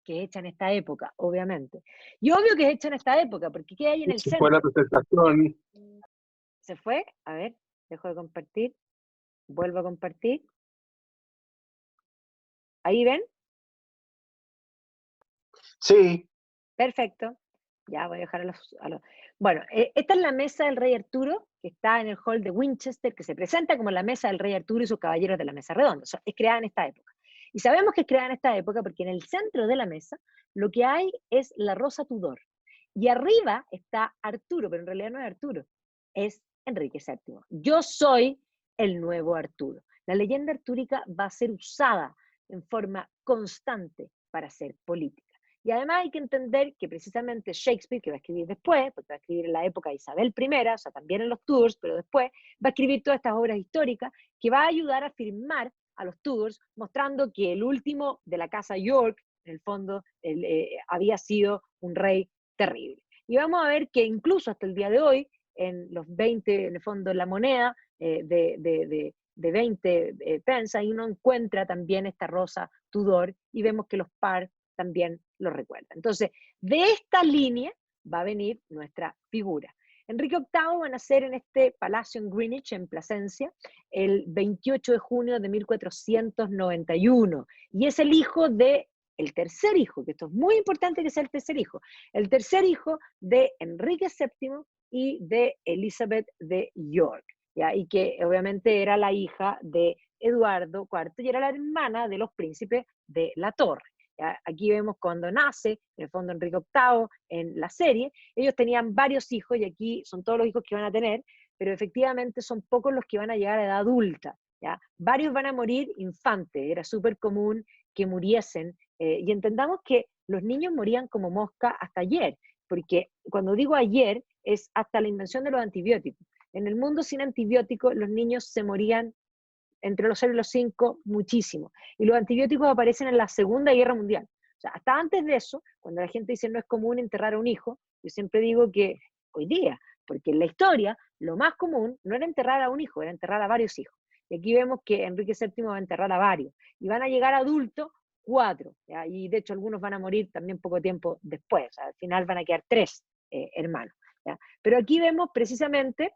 que es hecha en esta época, obviamente. Y obvio que es hecha en esta época, porque ¿qué hay en el
Se fue la
centro?
presentación.
¿Se fue? A ver, dejo de compartir. Vuelvo a compartir. ¿Ahí ven?
Sí.
Perfecto. Ya voy a dejar Bueno, esta es la mesa del rey Arturo, que está en el hall de Winchester, que se presenta como la mesa del rey Arturo y sus caballeros de la mesa redonda. O sea, es creada en esta época. Y sabemos que es creada en esta época porque en el centro de la mesa lo que hay es la rosa Tudor. Y arriba está Arturo, pero en realidad no es Arturo, es Enrique VII. Yo soy el nuevo Arturo. La leyenda artúrica va a ser usada en forma constante para hacer política. Y además hay que entender que precisamente Shakespeare, que va a escribir después, porque va a escribir en la época de Isabel I, o sea, también en los Tudors, pero después va a escribir todas estas obras históricas que va a ayudar a firmar a los Tudors, mostrando que el último de la casa York, en el fondo, había sido un rey terrible. Y vamos a ver que incluso hasta el día de hoy, en los 20, en el fondo, en la moneda de 20 pence, ahí uno encuentra también esta rosa Tudor, y vemos que los par también lo recuerda. Entonces, de esta línea va a venir nuestra figura. Enrique VIII va a nacer en este palacio en Greenwich, en Plasencia, el 28 de junio de 1491, y es el hijo de el tercer hijo, que esto es muy importante que sea el tercer hijo de Enrique VII y de Elizabeth de York, ¿ya? Y que obviamente era la hija de Eduardo IV y era la hermana de los príncipes de la Torre. Aquí vemos cuando nace, en el fondo, Enrique VIII en la serie. Ellos tenían varios hijos, y aquí son todos los hijos que van a tener, pero efectivamente son pocos los que van a llegar a edad adulta, ¿ya? Varios van a morir infantes, era súper común que muriesen, y entendamos que los niños morían como mosca hasta ayer, porque cuando digo ayer es hasta la invención de los antibióticos. En el mundo sin antibióticos los niños se morían entre los 0 y los 5 muchísimo. Y los antibióticos aparecen en la Segunda Guerra Mundial. O sea, hasta antes de eso, cuando la gente dice no es común enterrar a un hijo, yo siempre digo que hoy día, porque en la historia lo más común no era enterrar a un hijo, era enterrar a varios hijos. Y aquí vemos que Enrique VII va a enterrar a varios. Y van a llegar adultos 4, ¿ya? Y de hecho algunos van a morir también poco tiempo después. O sea, al final van a quedar 3 hermanos, ¿ya? Pero aquí vemos precisamente.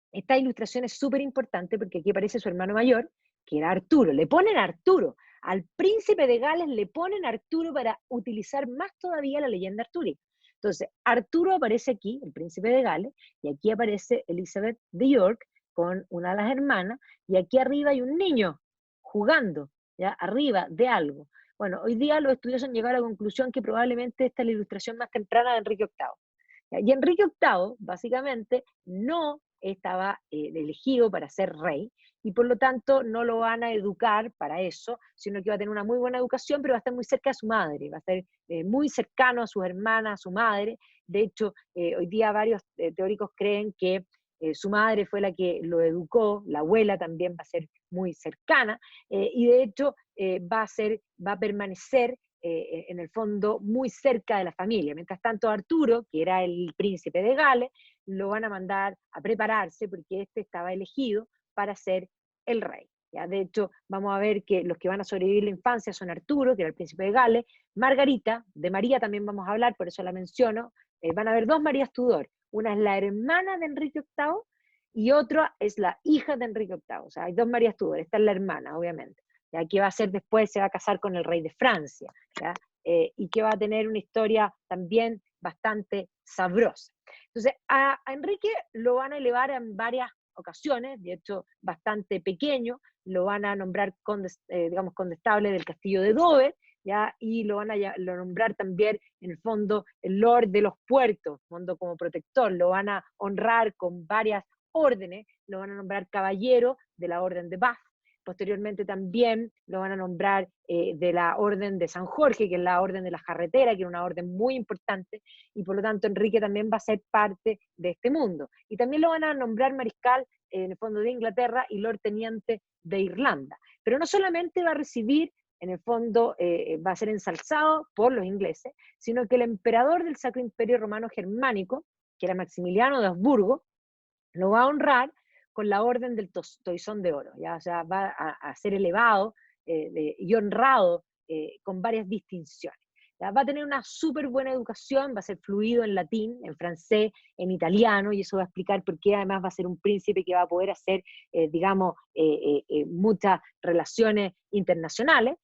Esta ilustración es súper importante porque aquí aparece su hermano mayor, que era Arturo. Le ponen Arturo. Al príncipe de Gales le ponen Arturo para utilizar más todavía la leyenda artúrica. Entonces, Arturo aparece aquí, el príncipe de Gales, y aquí aparece Elizabeth de York con una de las hermanas, y aquí arriba hay un niño jugando, ¿ya? Arriba de algo. Bueno, hoy día los estudiosos han llegado a la conclusión que probablemente esta es la ilustración más temprana de Enrique VIII. ¿Ya? Y Enrique VIII, básicamente, no estaba elegido para ser rey, y por lo tanto no lo van a educar para eso, sino que va a tener una muy buena educación, pero va a estar muy cerca de su madre, va a estar muy cercano a sus hermanas, a su madre. De hecho, hoy día varios teóricos creen que su madre fue la que lo educó, la abuela también va a ser muy cercana, y de hecho va a permanecer en el fondo muy cerca de la familia. Mientras tanto, Arturo, que era el príncipe de Gales, lo van a mandar a prepararse porque este estaba elegido para ser el rey. ¿Ya? De hecho, vamos a ver que los que van a sobrevivir la infancia son Arturo, que era el príncipe de Gales, Margarita, de María también vamos a hablar, por eso la menciono. Van a haber dos Marías Tudor, una es la hermana de Enrique VIII y otra es la hija de Enrique VIII. O sea, hay dos Marías Tudor, esta es la hermana, obviamente, ¿ya? Que va a ser después, se va a casar con el rey de Francia, ¿ya? Y que va a tener una historia también bastante sabrosa. Entonces, a Enrique lo van a elevar en varias ocasiones, de hecho, bastante pequeño, lo van a nombrar digamos, condestable del castillo de Dover, ¿ya? Y lo van a nombrar también, en el fondo, el Lord de los Puertos, fondo como protector, lo van a honrar con varias órdenes, lo van a nombrar caballero de la Orden de Bath. Posteriormente también lo van a nombrar de la Orden de San Jorge, que es la Orden de la Jarretera, que es una orden muy importante, y por lo tanto Enrique también va a ser parte de este mundo. Y también lo van a nombrar mariscal en el fondo de Inglaterra y Lord Teniente de Irlanda. Pero no solamente va a recibir, en el fondo va a ser ensalzado por los ingleses, sino que el emperador del Sacro Imperio Romano Germánico, que era Maximiliano de Habsburgo, lo va a honrar con la orden del Toisón de Oro, ¿ya? O sea, va a ser elevado y honrado con varias distinciones. ¿Ya? Va a tener una súper buena educación, va a ser fluido en latín, en francés, en italiano, y eso va a explicar por qué además va a ser un príncipe que va a poder hacer, digamos, muchas relaciones internacionales.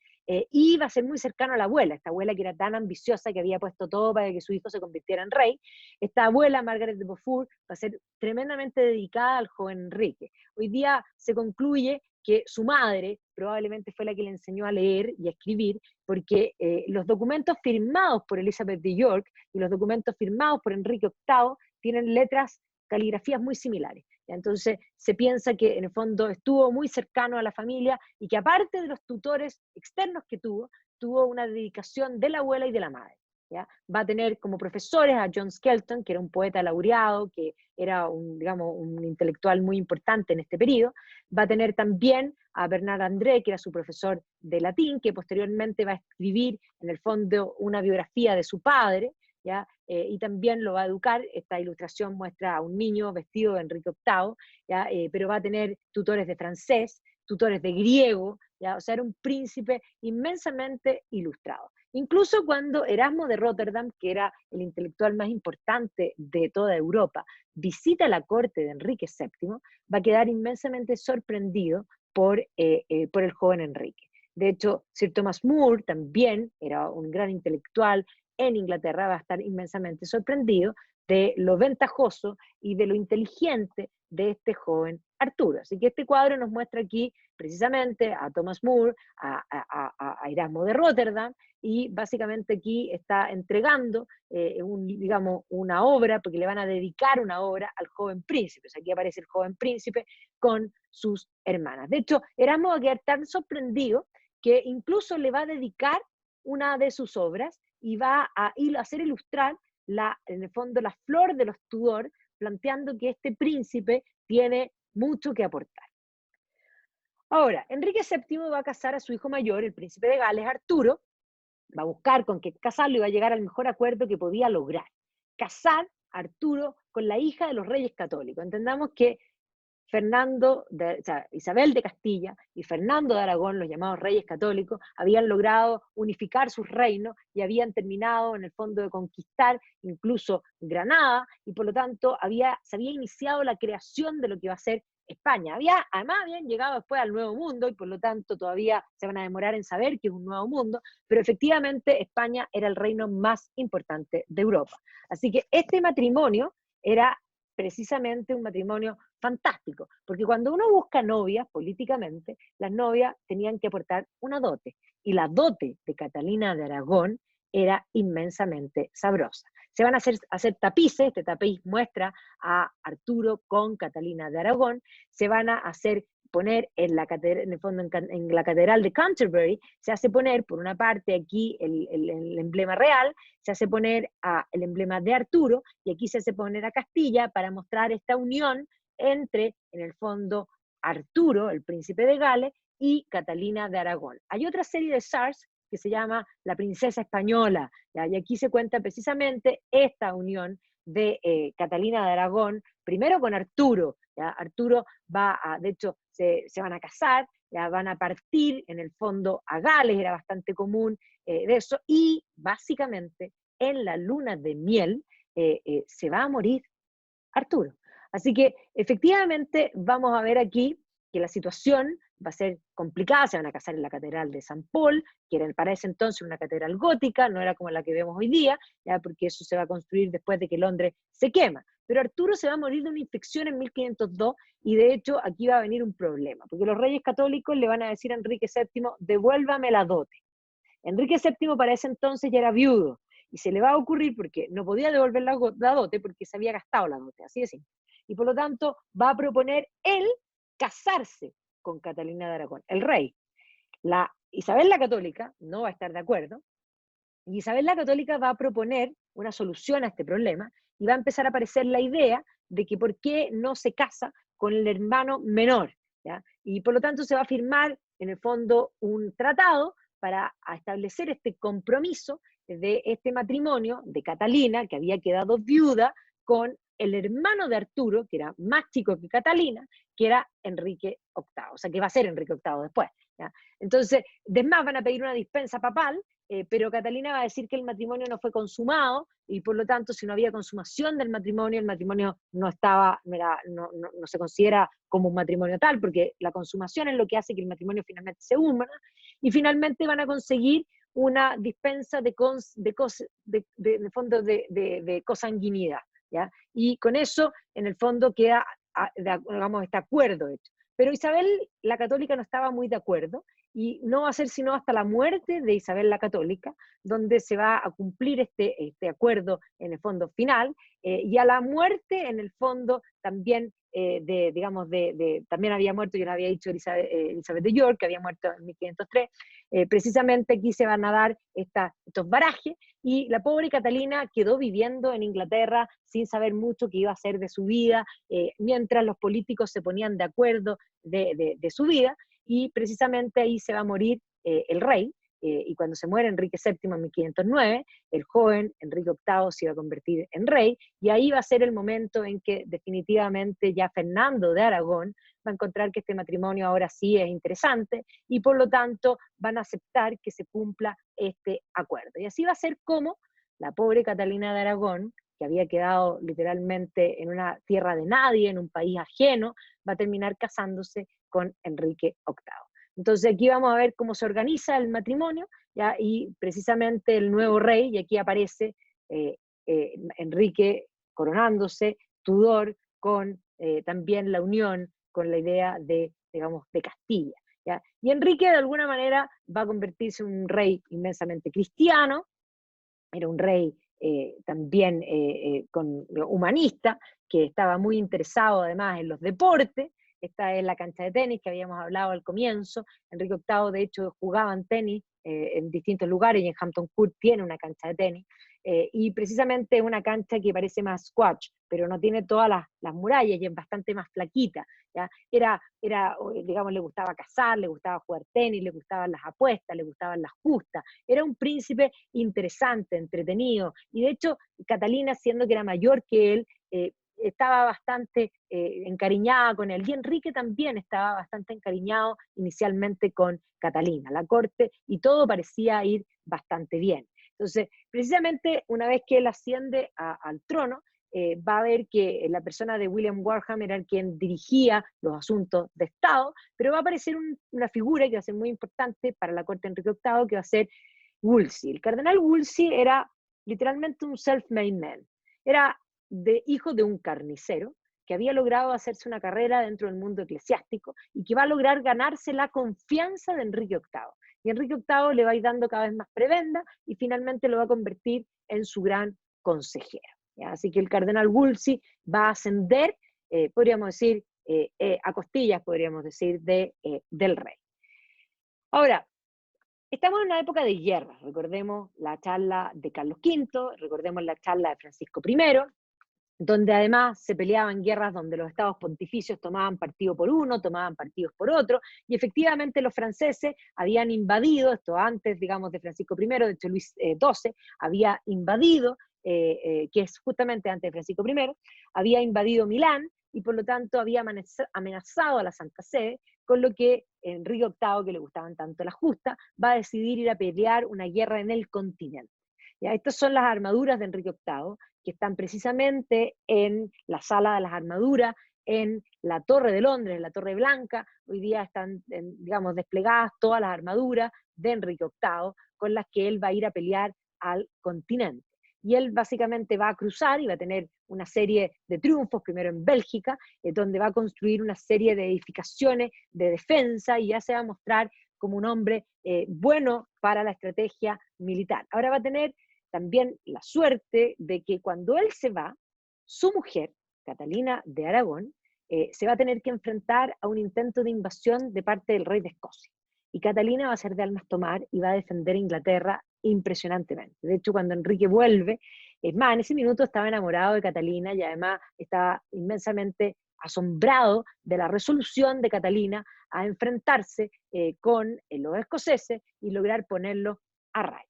Y va a ser muy cercano a la abuela, esta abuela que era tan ambiciosa que había puesto todo para que su hijo se convirtiera en rey. Esta abuela, Margaret de Beaufort, va a ser tremendamente dedicada al joven Enrique. Hoy día se concluye que su madre probablemente fue la que le enseñó a leer y a escribir, porque los documentos firmados por Elizabeth de York y los documentos firmados por Enrique VIII tienen letras, caligrafías muy similares. Entonces se piensa que en el fondo estuvo muy cercano a la familia y que aparte de los tutores externos que tuvo una dedicación de la abuela y de la madre. ¿Ya? Va a tener como profesores a John Skelton, que era un poeta laureado, que era digamos, un intelectual muy importante en este periodo. Va a tener también a Bernard André, que era su profesor de latín, que posteriormente va a escribir en el fondo una biografía de su padre, ¿ya? Y también lo va a educar. Esta ilustración muestra a un niño vestido de Enrique VIII, ¿ya? Pero va a tener tutores de francés, tutores de griego, ¿ya? O sea, era un príncipe inmensamente ilustrado. Incluso cuando Erasmo de Rotterdam, que era el intelectual más importante de toda Europa, visita la corte de Enrique VII, va a quedar inmensamente sorprendido por el joven Enrique. De hecho, Sir Thomas More también era un gran intelectual en Inglaterra, va a estar inmensamente sorprendido de lo ventajoso y de lo inteligente de este joven Arturo. Así que este cuadro nos muestra aquí precisamente a Thomas More, a Erasmo de Rotterdam, y básicamente aquí está entregando digamos, una obra, porque le van a dedicar una obra al joven príncipe. O sea, aquí aparece el joven príncipe con sus hermanas. De hecho, Erasmo va a quedar tan sorprendido que incluso le va a dedicar una de sus obras y va a hacer ilustrar en el fondo la flor de los Tudor, planteando que este príncipe tiene mucho que aportar. Ahora, Enrique VII va a casar a su hijo mayor, el príncipe de Gales, Arturo, va a buscar con qué casarlo y va a llegar al mejor acuerdo que podía lograr. Casar a Arturo con la hija de los reyes católicos. Entendamos que Isabel de Castilla y Fernando de Aragón, los llamados reyes católicos, habían logrado unificar sus reinos y habían terminado en el fondo de conquistar incluso Granada, y por lo tanto se había iniciado la creación de lo que va a ser España. Además habían llegado después al Nuevo Mundo y por lo tanto todavía se van a demorar en saber que es un Nuevo Mundo, pero efectivamente España era el reino más importante de Europa. Así que este matrimonio era precisamente un matrimonio fantástico, porque cuando uno busca novias políticamente, las novias tenían que aportar una dote, y la dote de Catalina de Aragón era inmensamente sabrosa. Se van a hacer tapices, este tapiz muestra a Arturo con Catalina de Aragón, se van a hacer poner en la catedral, en el fondo en la catedral de Canterbury, se hace poner por una parte aquí el emblema real, se hace poner el emblema de Arturo, y aquí se hace poner a Castilla para mostrar esta unión entre, en el fondo, Arturo, el príncipe de Gales, y Catalina de Aragón. Hay otra serie de zars que se llama La princesa española, ¿ya? Y aquí se cuenta precisamente esta unión de Catalina de Aragón, primero con Arturo, ¿ya? Arturo de hecho, se van a casar, ya van a partir en el fondo a Gales, era bastante común de eso, y básicamente en la luna de miel se va a morir Arturo. Así que efectivamente vamos a ver aquí que la situación va a ser complicada, se van a casar en la Catedral de San Paul, que era para ese entonces una catedral gótica, no era como la que vemos hoy día, ya porque eso se va a construir después de que Londres se quema. Pero Arturo se va a morir de una infección en 1502 y de hecho aquí va a venir un problema, porque los reyes católicos le van a decir a Enrique VII, devuélvame la dote. Enrique VII para ese entonces ya era viudo, y se le va a ocurrir, porque no podía devolver la dote porque se había gastado la dote, así de simple. Y por lo tanto va a proponer él casarse con Catalina de Aragón, el rey. Isabel la Católica no va a estar de acuerdo, y Isabel la Católica va a proponer una solución a este problema, y va a empezar a aparecer la idea de que por qué no se casa con el hermano menor, ¿ya? Y por lo tanto se va a firmar en el fondo un tratado para establecer este compromiso de este matrimonio de Catalina, que había quedado viuda, con el hermano de Arturo, que era más chico que Catalina, que era Enrique VIII, o sea, que va a ser Enrique VIII después, ¿ya? Entonces, además van a pedir una dispensa papal, pero Catalina va a decir que el matrimonio no fue consumado, y por lo tanto, si no había consumación del matrimonio, el matrimonio no se considera como un matrimonio tal, porque la consumación es lo que hace que el matrimonio finalmente se una, y finalmente van a conseguir una dispensa de consanguinidad, ¿ya? Y con eso, en el fondo, queda, digamos, este acuerdo hecho. Pero Isabel la Católica no estaba muy de acuerdo, y no va a ser sino hasta la muerte de Isabel la Católica, donde se va a cumplir este acuerdo en el fondo final, y a la muerte en el fondo también, también había muerto, yo le había dicho Elizabeth de York, que había muerto en 1503, precisamente aquí se van a dar estos barajes, y la pobre Catalina quedó viviendo en Inglaterra sin saber mucho qué iba a hacer de su vida, mientras los políticos se ponían de acuerdo de su vida, y precisamente ahí se va a morir el rey, y cuando se muere Enrique VII en 1509, el joven Enrique VIII se iba a convertir en rey, y ahí va a ser el momento en que definitivamente ya Fernando de Aragón va a encontrar que este matrimonio ahora sí es interesante, y por lo tanto van a aceptar que se cumpla este acuerdo. Y así va a ser como la pobre Catalina de Aragón, que había quedado literalmente en una tierra de nadie, en un país ajeno, va a terminar casándose con Enrique VIII. Entonces aquí vamos a ver cómo se organiza el matrimonio, ¿ya? Y precisamente el nuevo rey, y aquí aparece Enrique coronándose, Tudor, con también la unión con la idea digamos, de Castilla, ¿ya? Y Enrique de alguna manera va a convertirse en un rey inmensamente cristiano, era un rey también humanista, que estaba muy interesado además en los deportes. Esta es la cancha de tenis que habíamos hablado al comienzo. Enrique VIII, de hecho, jugaba en tenis en distintos lugares, y en Hampton Court tiene una cancha de tenis. Y precisamente es una cancha que parece más squash, pero no tiene todas las murallas y es bastante más flaquita, ¿ya? Digamos, le gustaba cazar, le gustaba jugar tenis, le gustaban las apuestas, le gustaban las justas. Era un príncipe interesante, entretenido, y de hecho Catalina, siendo que era mayor que él, estaba bastante encariñada con él, y Enrique también estaba bastante encariñado inicialmente con Catalina, la corte, y todo parecía ir bastante bien. Entonces, precisamente una vez que él asciende al trono, va a ver que la persona de William Warham era quien dirigía los asuntos de Estado, pero va a aparecer una figura que va a ser muy importante para la corte de Enrique VIII, que va a ser Wolsey. El cardenal Wolsey era literalmente un self-made man. Era hijo de un carnicero que había logrado hacerse una carrera dentro del mundo eclesiástico y que va a lograr ganarse la confianza de Enrique VIII. Y Enrique VIII le va a ir dando cada vez más prebenda y finalmente lo va a convertir en su gran consejero. ¿Ya? Así que el cardenal Wolsey va a ascender, podríamos decir, a costillas, podríamos decir, del rey. Ahora, estamos en una época de guerra, recordemos la charla de Carlos V, recordemos la charla de Francisco I, donde además se peleaban guerras donde los estados pontificios tomaban partido por uno, tomaban partidos por otro, y efectivamente los franceses habían invadido, esto antes, digamos, de Francisco I, de hecho Luis XII había invadido, que es justamente antes de Francisco I, había invadido Milán, y por lo tanto había amenazado a la Santa Sede, con lo que Enrique VIII, que le gustaban tanto las justas, va a decidir ir a pelear una guerra en el continente. ¿Ya? Estas son las armaduras de Enrique VIII, que están precisamente en la sala de las armaduras, en la Torre de Londres, en la Torre Blanca. Hoy día están, digamos, desplegadas todas las armaduras de Enrique VIII, con las que él va a ir a pelear al continente. Y él básicamente va a cruzar y va a tener una serie de triunfos, primero en Bélgica, donde va a construir una serie de edificaciones de defensa y ya se va a mostrar como un hombre bueno para la estrategia militar. Ahora va a tener también la suerte de que cuando él se va, su mujer, Catalina de Aragón, se va a tener que enfrentar a un intento de invasión de parte del rey de Escocia. Y Catalina va a ser de armas tomar y va a defender a Inglaterra impresionantemente. De hecho, cuando Enrique vuelve, es más, en ese minuto estaba enamorado de Catalina y además estaba inmensamente asombrado de la resolución de Catalina a enfrentarse con los escoceses y lograr ponerlos a raya.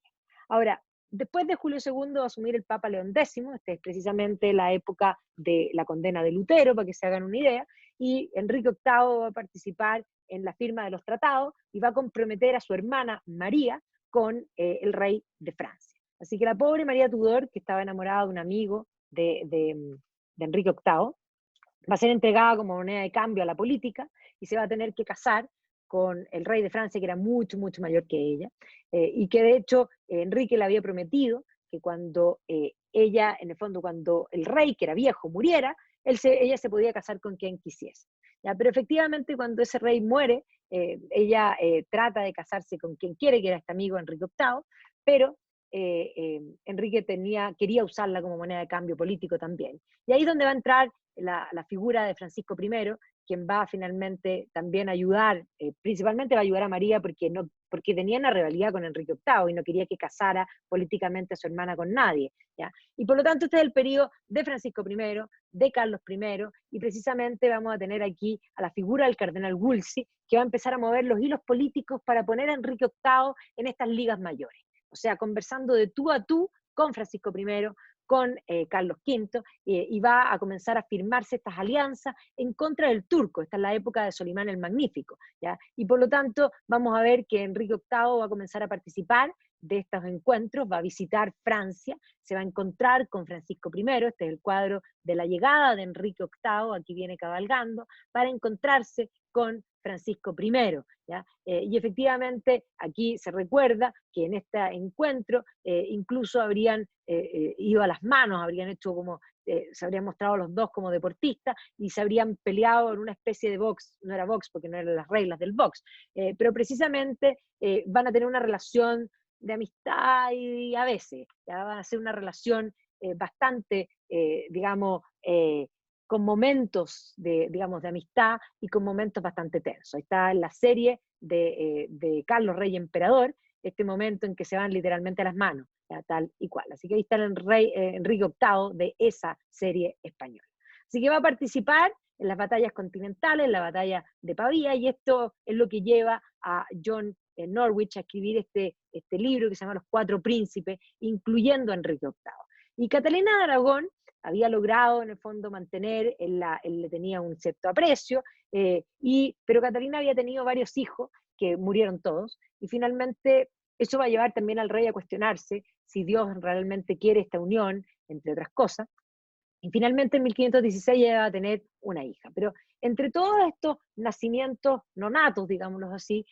Ahora, después de Julio II va a asumir el Papa León X, esta es precisamente la época de la condena de Lutero, para que se hagan una idea, y Enrique VIII va a participar en la firma de los tratados y va a comprometer a su hermana María con el rey de Francia. Así que la pobre María Tudor, que estaba enamorada de un amigo de Enrique VIII, va a ser entregada como moneda de cambio a la política y se va a tener que casar con el rey de Francia, que era mucho, mucho mayor que ella, y que de hecho Enrique le había prometido que cuando ella, en el fondo, cuando el rey, que era viejo, muriera, ella se podía casar con quien quisiese. ¿Ya? Pero efectivamente, cuando ese rey muere, ella trata de casarse con quien quiere, que era este amigo Enrique VIII, pero Enrique quería usarla como moneda de cambio político también. Y ahí es donde va a entrar la figura de Francisco I, quien va finalmente también a ayudar, principalmente va a ayudar a María porque tenía una rivalidad con Enrique VIII y no quería que casara políticamente a su hermana con nadie. ¿Ya? Y por lo tanto este es el periodo de Francisco I, de Carlos I, y precisamente vamos a tener aquí a la figura del cardenal Wolsey, que va a empezar a mover los hilos políticos para poner a Enrique VIII en estas ligas mayores. O sea, conversando de tú a tú con Francisco I, con Carlos V, y va a comenzar a firmarse estas alianzas en contra del turco. Esta es la época de Solimán el Magnífico, ¿ya? Y por lo tanto vamos a ver que Enrique VIII va a comenzar a participar de estos encuentros, va a visitar Francia, se va a encontrar con Francisco I, este es el cuadro de la llegada de Enrique VIII, aquí viene cabalgando, para encontrarse con Francisco I, ¿ya? Y efectivamente aquí se recuerda que en este encuentro incluso habrían ido a las manos, habrían hecho como, se habrían mostrado los dos como deportistas y se habrían peleado en una especie de box, no era box porque no eran las reglas del box, pero precisamente van a tener una relación de amistad y a veces ya van a ser una relación bastante, digamos, con momentos digamos, de amistad y con momentos bastante tensos. Ahí está en la serie de Carlos Rey Emperador, este momento en que se van literalmente a las manos, ya, tal y cual. Así que ahí está el rey Enrique VIII de esa serie española. Así que va a participar en las batallas continentales, en la batalla de Pavía, y esto es lo que lleva a John Norwich a escribir este libro que se llama Los Cuatro Príncipes, incluyendo a Enrique VIII. Y Catalina de Aragón había logrado en el fondo mantener, él le tenía un cierto aprecio, pero Catalina había tenido varios hijos que murieron todos, y finalmente eso va a llevar también al rey a cuestionarse si Dios realmente quiere esta unión, entre otras cosas, Y finalmente en 1516 ella va a tener una hija. Pero entre todos estos nacimientos no natos, digámoslo así,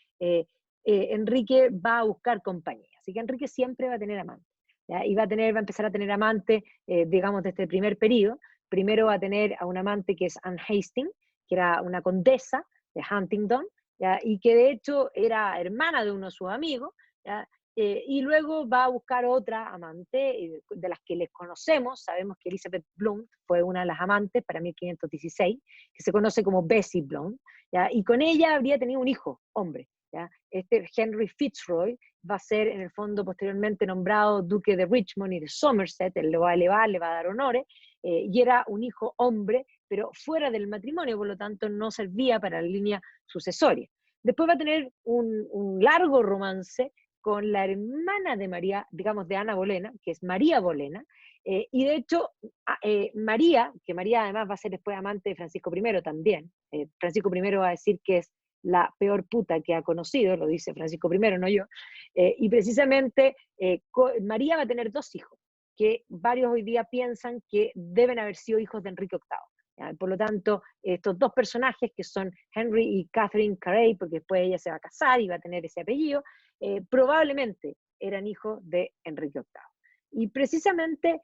Enrique va a buscar compañía. Así que Enrique siempre va a tener amantes. ¿Ya? Y va a empezar a tener amantes, digamos, desde el primer periodo. Primero va a tener a un amante que es Anne Hastings, que era una condesa de Huntingdon, ¿ya? Y que de hecho era hermana de uno de sus amigos, ¿ya? Y luego va a buscar otra amante, de las que les conocemos, sabemos que Elizabeth Blount fue una de las amantes para 1516, que se conoce como Bessie Blount, ¿ya? Y con ella habría tenido un hijo, hombre, ¿ya? Este Henry Fitzroy va a ser en el fondo posteriormente nombrado duque de Richmond y de Somerset, él lo va a elevar, le va a dar honores, y era un hijo hombre, pero fuera del matrimonio, por lo tanto no servía para la línea sucesoria. Después va a tener un largo romance con la hermana de María, digamos de Ana Bolena, que es María Bolena, y de hecho María, que María además va a ser después amante de Francisco I también, Francisco I va a decir que es la peor puta que ha conocido, lo dice Francisco I, no yo, y precisamente María va a tener dos hijos, que varios hoy día piensan que deben haber sido hijos de Enrique VIII. ¿Ya? Por lo tanto, estos dos personajes que son Henry y Catherine Carey, porque después ella se va a casar y va a tener ese apellido, probablemente eran hijos de Enrique VIII. Y precisamente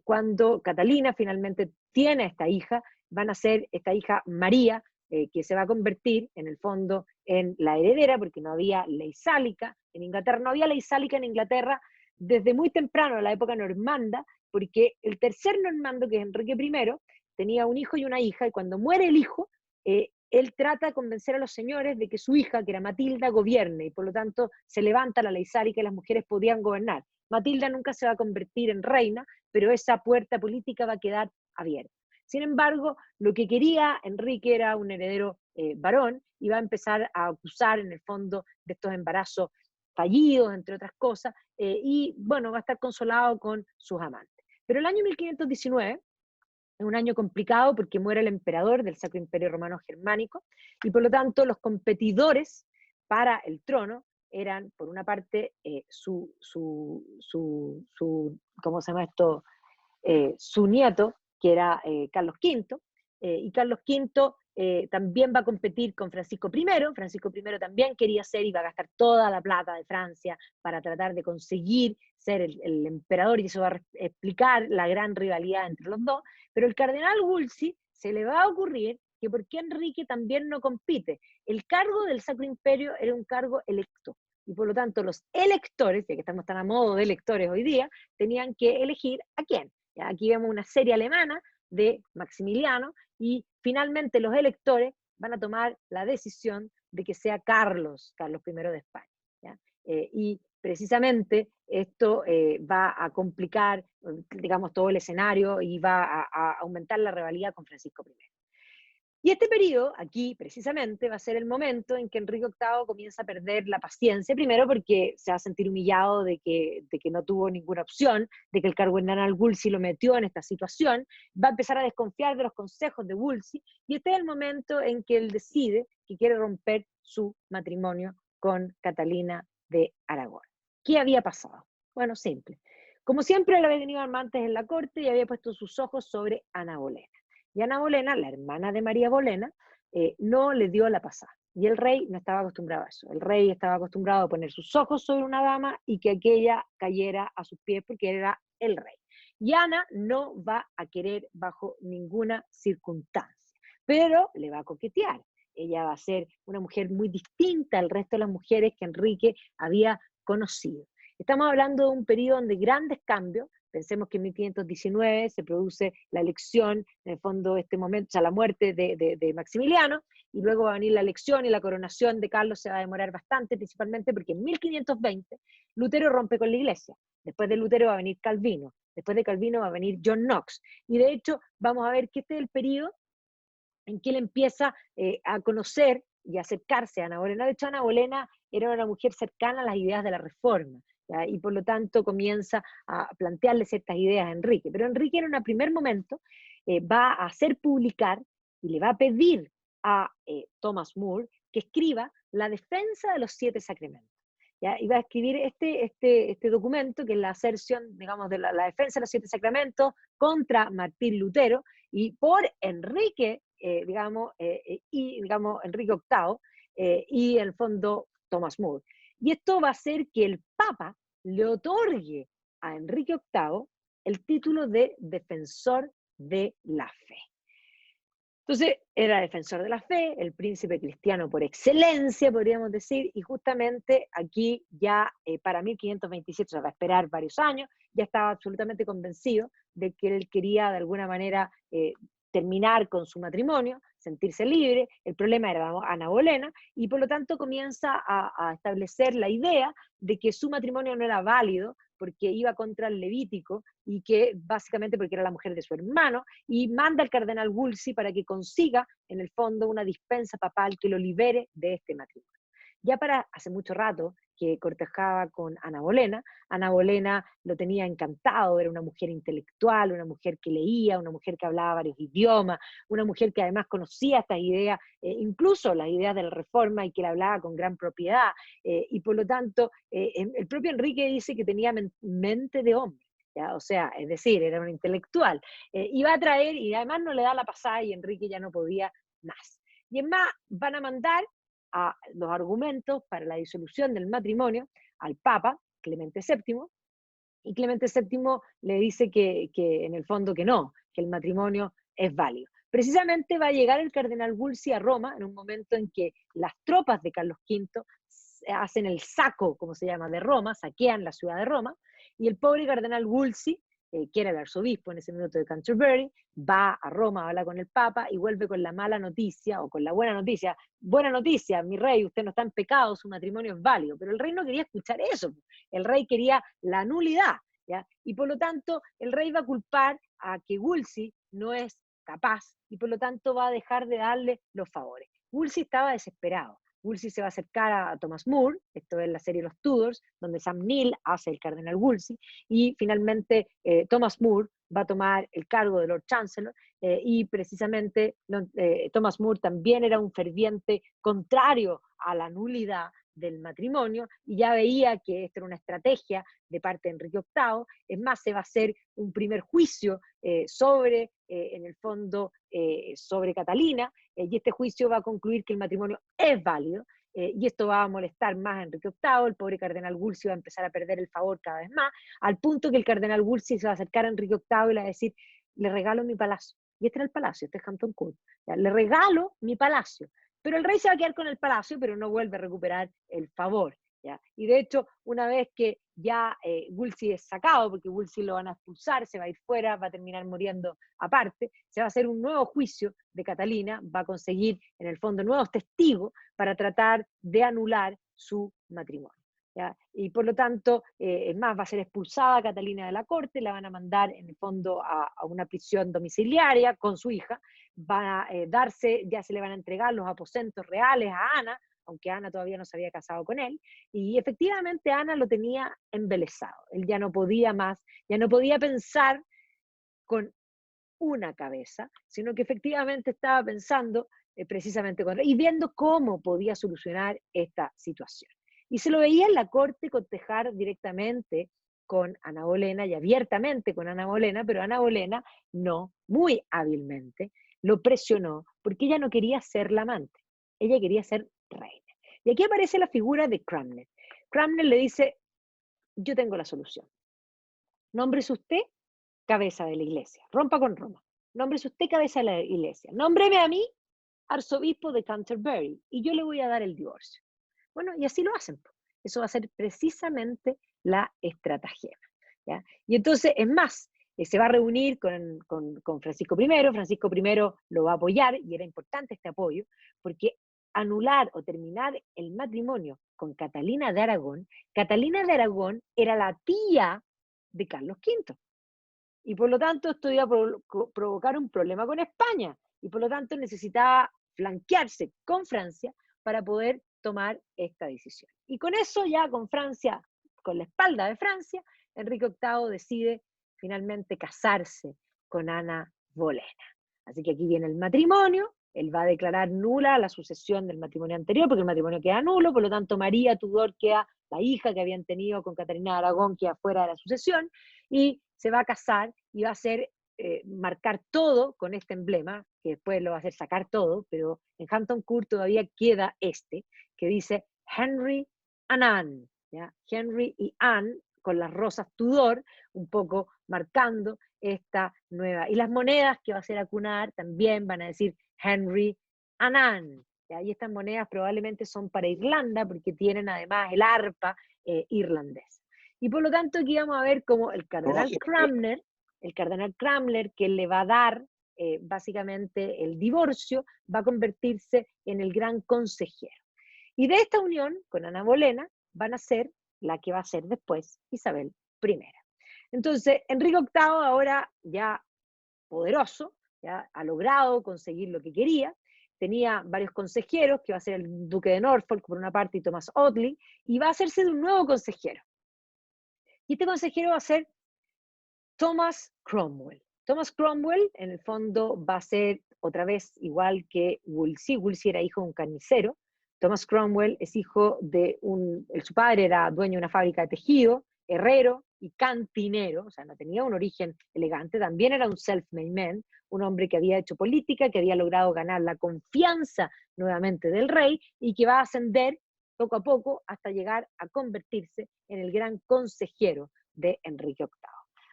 cuando Catalina finalmente tiene a esta hija, van a ser esta hija María, que se va a convertir en el fondo en la heredera, porque no había ley sálica en Inglaterra, no había ley sálica en Inglaterra desde muy temprano, la época normanda, porque el tercer normando, que es Enrique I, tenía un hijo y una hija, y cuando muere el hijo, él trata de convencer a los señores de que su hija, que era Matilda, gobierne, y por lo tanto se levanta la ley sálica y las mujeres podían gobernar. Matilda nunca se va a convertir en reina, pero esa puerta política va a quedar abierta. Sin embargo, lo que quería Enrique era un heredero varón, y va a empezar a acusar en el fondo de estos embarazos fallidos, entre otras cosas, y bueno, va a estar consolado con sus amantes. Pero el año 1519 es un año complicado porque muere el emperador del Sacro Imperio Romano Germánico, y por lo tanto los competidores para el trono eran, por una parte, ¿cómo se llama esto? Su nieto, que era Carlos V, y Carlos V también va a competir con Francisco I. Francisco I también quería ser, y va a gastar toda la plata de Francia para tratar de conseguir ser el emperador, y eso va a explicar la gran rivalidad entre los dos, pero el cardenal Wolsey se le va a ocurrir que por qué Enrique también no compite. El cargo del Sacro Imperio era un cargo electo, y por lo tanto los electores, ya que estamos tan a modo de electores hoy día, tenían que elegir a quién. ¿Ya? Aquí vemos una serie alemana de Maximiliano, y finalmente los electores van a tomar la decisión de que sea Carlos I de España. ¿Ya? Y precisamente esto va a complicar, digamos, todo el escenario, y va a aumentar la rivalidad con Francisco I. Y este periodo, aquí precisamente, va a ser el momento en que Enrique VIII comienza a perder la paciencia, primero porque se va a sentir humillado de que no tuvo ninguna opción, de que el cardenal Wolsey lo metió en esta situación, va a empezar a desconfiar de los consejos de Wolsey, y este es el momento en que él decide que quiere romper su matrimonio con Catalina de Aragón. ¿Qué había pasado? Bueno, simple. Como siempre, él había tenido amantes en la corte y había puesto sus ojos sobre Ana Bolena. Y Ana Bolena, la hermana de María Bolena, no le dio la pasada. Y el rey no estaba acostumbrado a eso. El rey estaba acostumbrado a poner sus ojos sobre una dama y que aquella cayera a sus pies porque era el rey. Y Ana no va a querer bajo ninguna circunstancia, pero le va a coquetear. Ella va a ser una mujer muy distinta al resto de las mujeres que Enrique había conocido. Estamos hablando de un periodo de grandes cambios. Pensemos que en 1519 se produce la elección, en el fondo este momento, o sea, la muerte de Maximiliano, y luego va a venir la elección, y la coronación de Carlos se va a demorar bastante, principalmente porque en 1520 Lutero rompe con la iglesia. Después de Lutero va a venir Calvino, después de Calvino va a venir John Knox, y de hecho vamos a ver que este es el periodo en que él empieza a conocer y a acercarse a Ana Bolena. De hecho, Ana Bolena era una mujer cercana a las ideas de la Reforma, ¿ya? Y por lo tanto comienza a plantearle ciertas ideas a Enrique. Pero Enrique en un primer momento va a hacer publicar y le va a pedir a Thomas More que escriba la defensa de los 7 sacramentos. ¿ya? Y va a escribir este documento, que es la aserción, digamos, de la defensa de los 7 sacramentos contra Martín Lutero, y por Enrique, digamos, Enrique VIII, y en el fondo Thomas More. Y esto va a hacer que el Papa le otorgue a Enrique VIII el título de defensor de la fe. Entonces, era defensor de la fe, el príncipe cristiano por excelencia, podríamos decir, y justamente aquí ya para 1527, o sea, va a esperar varios años, ya estaba absolutamente convencido de que él quería de alguna manera terminar con su matrimonio, sentirse libre. El problema era Ana Bolena, y por lo tanto comienza a establecer la idea de que su matrimonio no era válido porque iba contra el Levítico, y que básicamente porque era la mujer de su hermano, y manda al cardenal Wolsey para que consiga, en el fondo, una dispensa papal que lo libere de este matrimonio. Ya para hace mucho rato que cortejaba con Ana Bolena lo tenía encantado, era una mujer intelectual, una mujer que leía, una mujer que hablaba varios idiomas, una mujer que además conocía estas ideas, incluso las ideas de la Reforma, y que la hablaba con gran propiedad, y por lo tanto, el propio Enrique dice que tenía mente de hombre. ¿Ya? O sea, es decir, era un intelectual, iba a traer, y además no le da la pasada, y Enrique ya no podía más. Y es más, van a mandar a los argumentos para la disolución del matrimonio al Papa, Clemente VII, y Clemente VII le dice que en el fondo que no, que el matrimonio es válido. Precisamente va a llegar el cardenal Wolsey a Roma en un momento en que las tropas de Carlos V hacen el saco, como se llama, de Roma, saquean la ciudad de Roma, y el pobre cardenal Wolsey, que era el arzobispo en ese minuto de Canterbury, va a Roma, habla con el Papa y vuelve con la mala noticia, o con la buena noticia, mi rey, usted no está en pecado, su matrimonio es válido. Pero el rey no quería escuchar eso, el rey quería la nulidad, ¿ya? Y por lo tanto el rey va a culpar a que Wolsey no es capaz, y por lo tanto va a dejar de darle los favores. Wolsey estaba desesperado. Wolsey se va a acercar a Thomas More, esto es la serie Los Tudors, donde Sam Neill hace el cardenal Wolsey, y finalmente Thomas More va a tomar el cargo de Lord Chancellor, y precisamente Thomas More también era un ferviente contrario a la nulidad del matrimonio, y ya veía que esta era una estrategia de parte de Enrique VIII. Es más, se va a hacer un primer juicio sobre, en el fondo, sobre Catalina, y este juicio va a concluir que el matrimonio es válido, y esto va a molestar más a Enrique VIII. El pobre cardenal Wolsey va a empezar a perder el favor cada vez más, al punto que el cardenal Wolsey se va a acercar a Enrique VIII y le va a decir: le regalo mi palacio. Y este era el palacio, este es Hampton Court. ¿Ya? Le regalo mi palacio. Pero el rey se va a quedar con el palacio, pero no vuelve a recuperar el favor. ¿Ya? Y de hecho, una vez que ya Wolsey es sacado, porque Wolsey lo van a expulsar, se va a ir fuera, va a terminar muriendo aparte, se va a hacer un nuevo juicio de Catalina, va a conseguir en el fondo nuevos testigos para tratar de anular su matrimonio. ¿Ya? Y por lo tanto, es más, va a ser expulsada Catalina de la corte, la van a mandar en el fondo a una prisión domiciliaria con su hija, va a ya se le van a entregar los aposentos reales a Ana, aunque Ana todavía no se había casado con él, y efectivamente Ana lo tenía embelesado. Él ya no podía más, ya no podía pensar con una cabeza, sino que efectivamente estaba pensando precisamente y viendo cómo podía solucionar esta situación. Y se lo veía en la corte cotejar directamente con Ana Bolena, y abiertamente con Ana Bolena, pero Ana Bolena no, muy hábilmente, lo presionó, porque ella no quería ser la amante, ella quería ser reina. Y aquí aparece la figura de Cranmer. Cranmer le dice: yo tengo la solución. Nómbrese usted cabeza de la iglesia, rompa con Roma. Nómbrese usted cabeza de la iglesia. Nómbreme a mí arzobispo de Canterbury y yo le voy a dar el divorcio. Bueno, y así lo hacen. Eso va a ser precisamente la estratagema. ¿Ya? Y entonces, es más, se va a reunir con Francisco I. Francisco I lo va a apoyar, y era importante este apoyo, porque anular o terminar el matrimonio con Catalina de Aragón era la tía de Carlos V. Y por lo tanto esto iba a provocar un problema con España, y por lo tanto necesitaba flanquearse con Francia para poder tomar esta decisión. Y con eso, ya con Francia, con la espalda de Francia, Enrique VIII decide finalmente casarse con Ana Bolena. Así que aquí viene el matrimonio, él va a declarar nula la sucesión del matrimonio anterior, porque el matrimonio queda nulo, por lo tanto María Tudor queda, la hija que habían tenido con Catalina de Aragón, queda fuera de la sucesión, y se va a casar y va a hacer marcar todo con este emblema, que después lo va a hacer sacar todo, pero en Hampton Court todavía queda este, que dice Henry and Anne, ¿ya? Henry y Anne, con las rosas Tudor, un poco marcando esta nueva. Y las monedas que va a hacer acunar también van a decir Henry and Anne, ¿ya? Y estas monedas probablemente son para Irlanda, porque tienen además el arpa irlandés. Y por lo tanto aquí vamos a ver como el cardenal Cranmer, que le va a dar básicamente el divorcio, va a convertirse en el gran consejero. Y de esta unión con Ana Bolena van a ser la que va a ser después Isabel I. Entonces, Enrique VIII, ahora ya poderoso, ya ha logrado conseguir lo que quería, tenía varios consejeros, que va a ser el duque de Norfolk por una parte y Thomas Audley, y va a hacerse de un nuevo consejero. Y este consejero va a ser Thomas Cromwell. Thomas Cromwell, en el fondo, va a ser otra vez igual que Wolsey. Wolsey era hijo de un carnicero. Thomas Cromwell es hijo de su padre era dueño de una fábrica de tejido, herrero y cantinero, o sea, no tenía un origen elegante, también era un self-made man, un hombre que había hecho política, que había logrado ganar la confianza nuevamente del rey y que va a ascender poco a poco hasta llegar a convertirse en el gran consejero de Enrique VIII.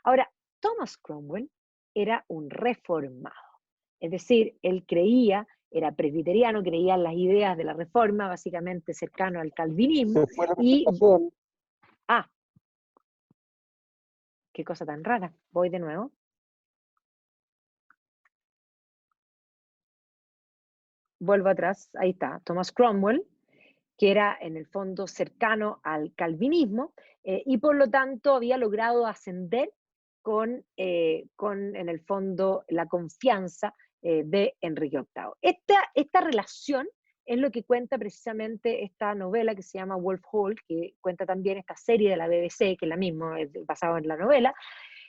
Ahora, Thomas Cromwell era un reformado, es decir, él creía, era presbiteriano, creía en las ideas de la reforma, básicamente cercano al calvinismo,
Se fue la
y,
presentación.
qué cosa tan rara, voy de nuevo. Vuelvo atrás, ahí está, Thomas Cromwell, que era en el fondo cercano al calvinismo, y por lo tanto había logrado ascender con en el fondo la confianza de Enrique VIII. Esta relación es lo que cuenta precisamente esta novela que se llama Wolf Hall, que cuenta también esta serie de la BBC, que es la misma, es basada en la novela,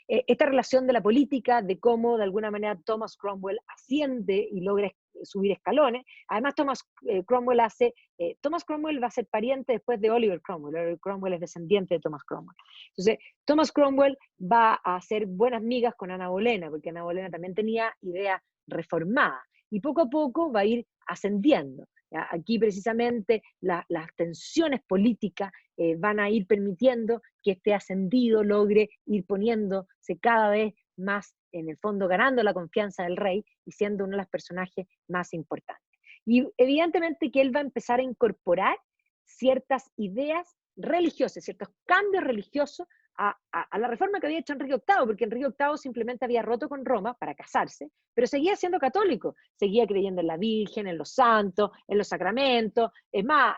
esta relación de la política, de cómo de alguna manera Thomas Cromwell asciende y logra subir escalones. Además, Thomas Cromwell va a ser pariente después de Oliver Cromwell. Oliver Cromwell es descendiente de Thomas Cromwell. Entonces, Thomas Cromwell va a hacer buenas migas con Ana Bolena, porque Ana Bolena también tenía ideas reformadas, y poco a poco va a ir ascendiendo. ¿Ya? Aquí precisamente las tensiones políticas van a ir permitiendo que este ascendido logre ir poniéndose cada vez más, en el fondo, ganando la confianza del rey y siendo uno de los personajes más importantes. Y evidentemente que él va a empezar a incorporar ciertas ideas religiosas, ciertos cambios religiosos a la reforma que había hecho Enrique VIII, porque Enrique VIII simplemente había roto con Roma para casarse, pero seguía siendo católico, seguía creyendo en la Virgen, en los santos, en los sacramentos, es más,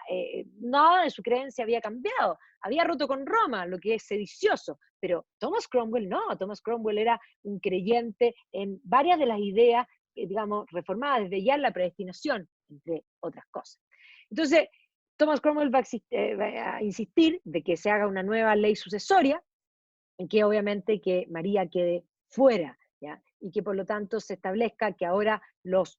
nada de su creencia había cambiado, había roto con Roma, lo que es sedicioso, pero Thomas Cromwell no, Thomas Cromwell era un creyente en varias de las ideas, digamos, reformadas desde ya en la predestinación, entre otras cosas. Entonces, Thomas Cromwell va a insistir de que se haga una nueva ley sucesoria, en que obviamente que María quede fuera, ¿ya? Y que por lo tanto se establezca que ahora los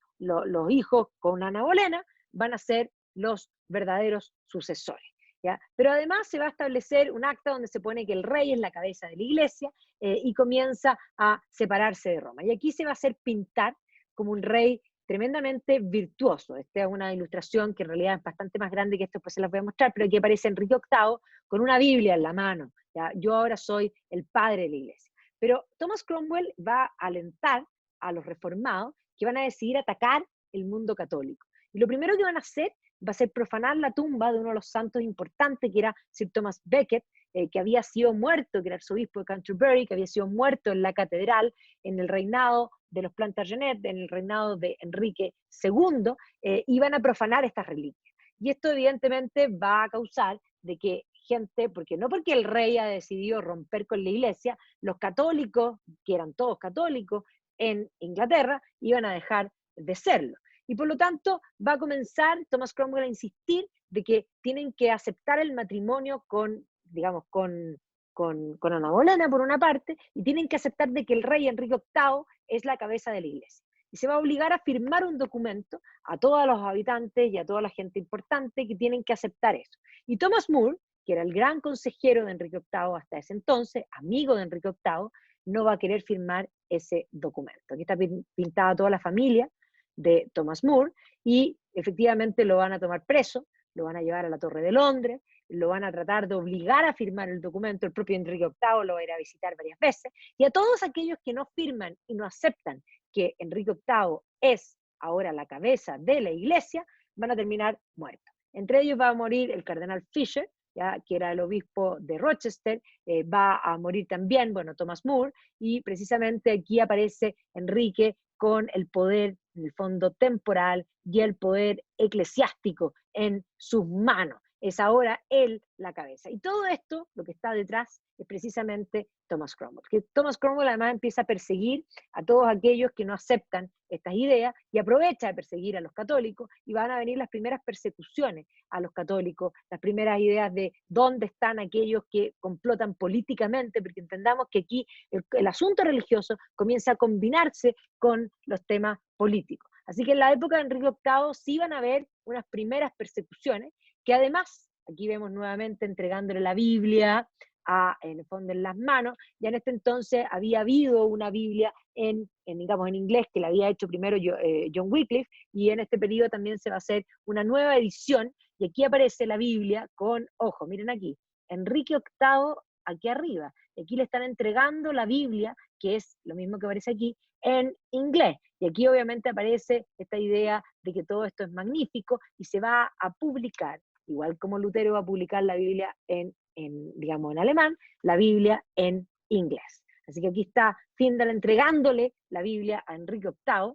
hijos con Ana Bolena van a ser los verdaderos sucesores. ¿Ya? Pero además se va a establecer un acta donde se pone que el rey es la cabeza de la iglesia y comienza a separarse de Roma. Y aquí se va a hacer pintar como un rey tremendamente virtuoso. Esta es una ilustración que en realidad es bastante más grande que esto, pues se las voy a mostrar, pero aquí aparece Enrique VIII con una Biblia en la mano. ¿Ya? Yo ahora soy el padre de la iglesia. Pero Thomas Cromwell va a alentar a los reformados que van a decidir atacar el mundo católico. Y lo primero que van a hacer va a ser profanar la tumba de uno de los santos importantes, que era Sir Thomas Becket, que había sido muerto, que era arzobispo de Canterbury, que había sido muerto en la catedral en el reinado de los Plantagenet, en el reinado de Enrique II, y van a profanar estas reliquias. Y esto evidentemente va a causar de que gente, porque no porque el rey ha decidido romper con la iglesia, los católicos, que eran todos católicos en Inglaterra, iban a dejar de serlo. Y por lo tanto va a comenzar Thomas Cromwell a insistir de que tienen que aceptar el matrimonio con, digamos, con Ana Bolena por una parte, y tienen que aceptar de que el rey Enrique VIII es la cabeza de la iglesia. y se va a obligar a firmar un documento a todos los habitantes y a toda la gente importante que tienen que aceptar eso. Y Thomas More, que era el gran consejero de Enrique VIII hasta ese entonces, amigo de Enrique VIII, no va a querer firmar ese documento. Aquí está pintada toda la familia de Thomas More y efectivamente lo van a tomar preso, lo van a llevar a la Torre de Londres, lo van a tratar de obligar a firmar el documento, el propio Enrique VIII lo va a ir a visitar varias veces, y a todos aquellos que no firman y no aceptan que Enrique VIII es ahora la cabeza de la iglesia, van a terminar muertos. Entre ellos va a morir el cardenal Fisher, ¿ya? Que era el obispo de Rochester, va a morir también, bueno, Thomas More, y precisamente aquí aparece Enrique con el poder, en el fondo, temporal y el poder eclesiástico en sus manos. Es ahora él la cabeza. Y todo esto, lo que está detrás, es precisamente Thomas Cromwell. Que Thomas Cromwell además empieza a perseguir a todos aquellos que no aceptan estas ideas y aprovecha de perseguir a los católicos y van a venir las primeras persecuciones a los católicos, las primeras ideas de dónde están aquellos que complotan políticamente, porque entendamos que aquí el asunto religioso comienza a combinarse con los temas políticos. Así que en la época de Enrique VIII sí van a haber unas primeras persecuciones que además, aquí vemos nuevamente entregándole la Biblia en el fondo en las manos, ya en este entonces había habido una Biblia digamos, en inglés que la había hecho primero John Wycliffe, y en este periodo también se va a hacer una nueva edición, y aquí aparece la Biblia con, ojo, miren aquí, Enrique VIII aquí arriba, y aquí le están entregando la Biblia, que es lo mismo que aparece aquí, en inglés. Y aquí obviamente aparece esta idea de que todo esto es magnífico y se va a publicar, igual como Lutero va a publicar la Biblia digamos, en alemán, la Biblia en inglés. Así que aquí está Tyndale entregándole la Biblia a Enrique VIII,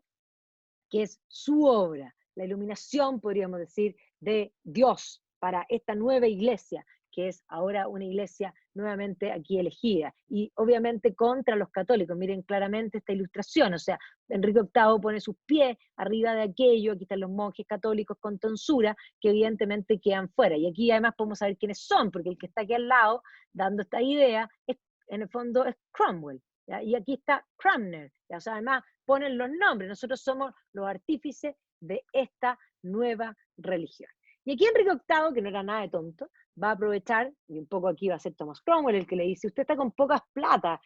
que es su obra, la iluminación, podríamos decir, de Dios para esta nueva iglesia, que es ahora una iglesia nuevamente aquí elegida, y obviamente contra los católicos. Miren claramente esta ilustración, o sea, Enrique VIII pone sus pies arriba de aquello, aquí están los monjes católicos con tonsura, que evidentemente quedan fuera, y aquí además podemos saber quiénes son, porque el que está aquí al lado, dando esta idea, en el fondo es Cromwell, ¿ya? Y aquí está Cranmer, ¿ya? O sea, además ponen los nombres, nosotros somos los artífices de esta nueva religión. Y aquí Enrique VIII, que no era nada de tonto, va a aprovechar, y un poco aquí va a ser Thomas Cromwell el que le dice, usted está con pocas plata,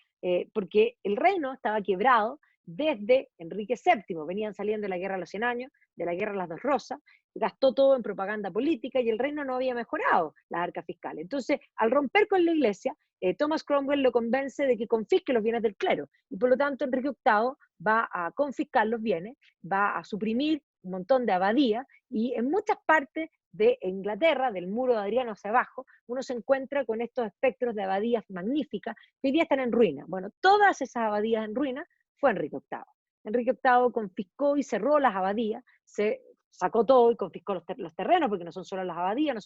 porque el reino estaba quebrado desde Enrique VII, venían saliendo de la guerra de los 100 años, de la guerra de las Dos Rosas, gastó todo en propaganda política y el reino no había mejorado las arcas fiscales. Entonces, al romper con la iglesia, Thomas Cromwell lo convence de que confisque los bienes del clero, y por lo tanto Enrique VIII va a confiscar los bienes, va a suprimir un montón de abadías, y en muchas partes de Inglaterra, del muro de Adriano hacia abajo, uno se encuentra con estos espectros de abadías magníficas que hoy día están en ruina. Bueno, todas esas abadías en ruina fue Enrique VIII. Enrique VIII confiscó y cerró las abadías, se sacó todo y confiscó los terrenos, porque no son solo las abadías, no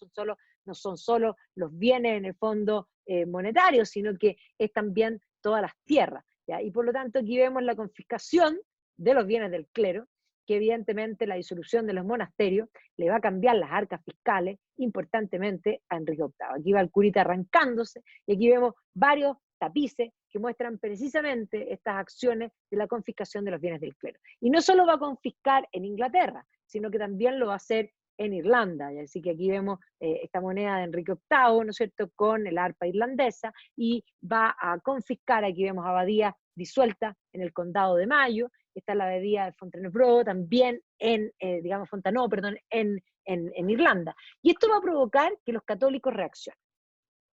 son solo los bienes en el fondo monetarios, sino que es también todas las tierras, ¿ya? Y por lo tanto aquí vemos la confiscación de los bienes del clero, que evidentemente la disolución de los monasterios le va a cambiar las arcas fiscales importantemente a Enrique VIII. Aquí va el curita arrancándose, y aquí vemos varios tapices que muestran precisamente estas acciones de la confiscación de los bienes del clero. Y no solo va a confiscar en Inglaterra, sino que también lo va a hacer en Irlanda. Y así que aquí vemos esta moneda de Enrique VIII, ¿no es cierto?, con el arpa irlandesa, y va a confiscar, aquí vemos abadías disueltas en el condado de Mayo, está la abadía de Fontainebleau, también digamos, Fontainebleau, perdón, en Irlanda. Y esto va a provocar que los católicos reaccionen.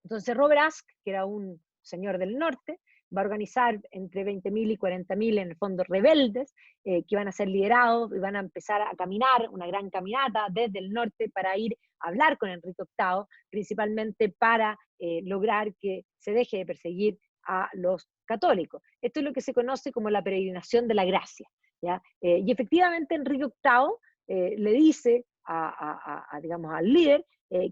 Entonces Robert Aske, que era un señor del norte, va a organizar entre 20.000 y 40.000 en el fondo rebeldes, que van a ser liderados y van a empezar a caminar una gran caminata desde el norte para ir a hablar con Enrique VIII, principalmente para lograr que se deje de perseguir a los católicos. Esto es lo que se conoce como la peregrinación de la gracia, ¿ya? Y efectivamente Enrique VIII le dice digamos, al líder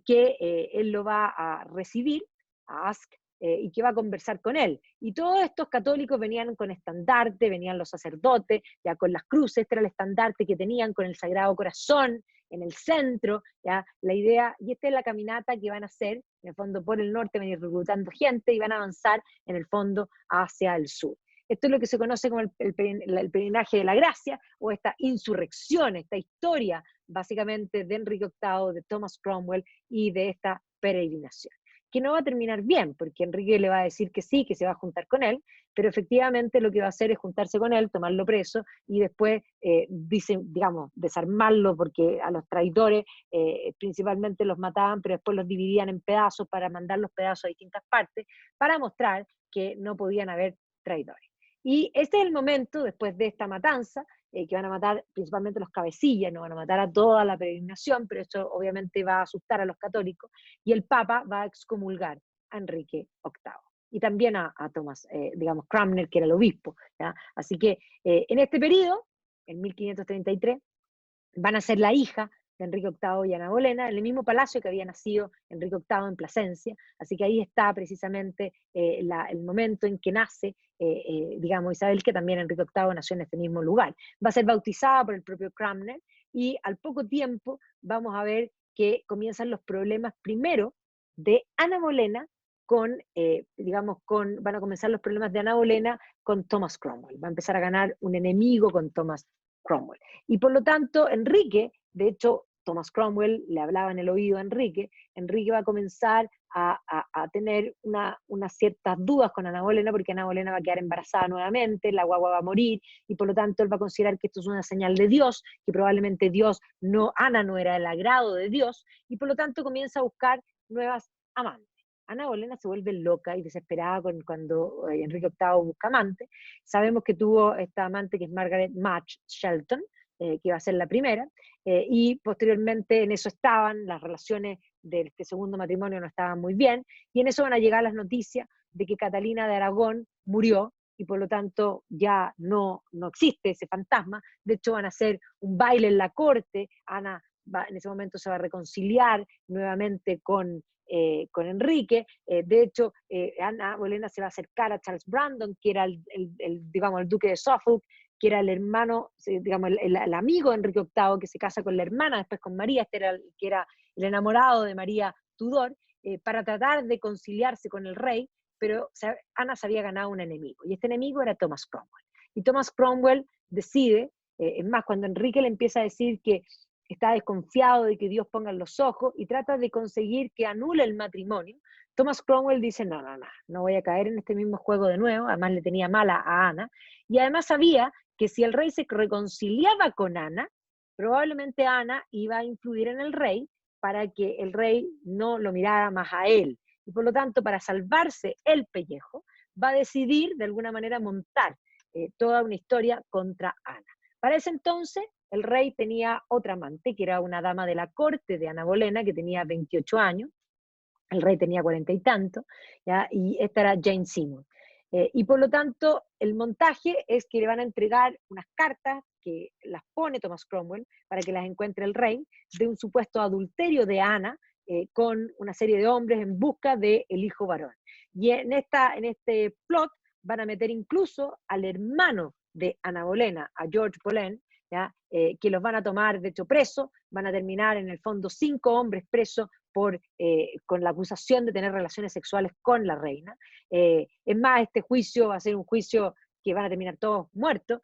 que él lo va a recibir, a Ask, y que va a conversar con él. Y todos estos católicos venían con estandarte, venían los sacerdotes, ya con las cruces, este era el estandarte que tenían con el Sagrado Corazón en el centro, ya la idea, y esta es la caminata que van a hacer, en el fondo por el norte, venir reclutando gente y van a avanzar en el fondo hacia el sur. Esto es lo que se conoce como el peregrinaje de la gracia, o esta insurrección, esta historia básicamente de Enrique VIII, de Thomas Cromwell y de esta peregrinación, que no va a terminar bien, porque Enrique le va a decir que sí, que se va a juntar con él, pero efectivamente lo que va a hacer es juntarse con él, tomarlo preso y después, digamos, desarmarlo, porque a los traidores principalmente los mataban, pero después los dividían en pedazos para mandar los pedazos a distintas partes, para mostrar que no podían haber traidores. Y este es el momento, después de esta matanza, que van a matar principalmente los cabecillas, no van a matar a toda la peregrinación, pero eso obviamente va a asustar a los católicos, y el Papa va a excomulgar a Enrique VIII. Y también a Thomas, digamos, Cranmer, que era el obispo. ¿Ya? Así que en este periodo, en 1533, van a ser la hija de Enrique VIII y Ana Bolena, en el mismo palacio que había nacido Enrique VIII en Plasencia, así que ahí está precisamente el momento en que nace, digamos, Isabel, que también Enrique VIII nació en este mismo lugar. Va a ser bautizada por el propio Cranmer, y al poco tiempo vamos a ver que comienzan los problemas primero de Ana Bolena con, digamos, van a comenzar los problemas de Ana Bolena con Thomas Cromwell. Va a empezar a ganar un enemigo con Thomas Cromwell. Y por lo tanto, Enrique, de hecho, Thomas Cromwell le hablaba en el oído a Enrique va a comenzar a tener unas ciertas dudas con Ana Bolena, porque Ana Bolena va a quedar embarazada nuevamente, la guagua va a morir, y por lo tanto él va a considerar que esto es una señal de Dios, que probablemente Ana no era del agrado de Dios, y por lo tanto comienza a buscar nuevas amantes. Ana Bolena se vuelve loca y desesperada cuando Enrique VIII busca amante. Sabemos que tuvo esta amante que es Margaret Mach Shelton, que iba a ser la primera, y posteriormente en eso estaban, las relaciones de este segundo matrimonio no estaban muy bien, y en eso van a llegar las noticias de que Catalina de Aragón murió, y por lo tanto ya no existe ese fantasma. De hecho van a hacer un baile en la corte, Ana en ese momento se va a reconciliar nuevamente con Enrique. De hecho, Ana Bolena se va a acercar a Charles Brandon, que era digamos, el duque de Suffolk, que era el hermano, digamos, el amigo de Enrique VIII, que se casa con la hermana, después con María, que era el enamorado de María Tudor, para tratar de conciliarse con el rey, pero Ana se había ganado un enemigo, y este enemigo era Thomas Cromwell. Y Thomas Cromwell decide, es más, cuando Enrique le empieza a decir que está desconfiado de que Dios ponga los ojos y trata de conseguir que anule el matrimonio, Thomas Cromwell dice, no voy a caer en este mismo juego de nuevo, además le tenía mala a Ana, y además sabía que si el rey se reconciliaba con Ana, probablemente Ana iba a influir en el rey para que el rey no lo mirara más a él. Y por lo tanto, para salvarse el pellejo, va a decidir de alguna manera montar toda una historia contra Ana. Para ese entonces, el rey tenía otra amante, que era una dama de la corte de Ana Bolena, que tenía 28 años, el rey tenía 40 y tanto, ¿ya? Y esta era Jane Seymour. Y por lo tanto, el montaje es que le van a entregar unas cartas que las pone Thomas Cromwell para que las encuentre el rey, de un supuesto adulterio de Ana con una serie de hombres en busca del hijo varón. Y en este plot van a meter incluso al hermano de Ana Bolena, a George Boleyn, ¿ya? Que los van a tomar, de hecho, presos, van a terminar en el fondo 5 hombres presos con la acusación de tener relaciones sexuales con la reina. Es más, este juicio va a ser un juicio que van a terminar todos muertos.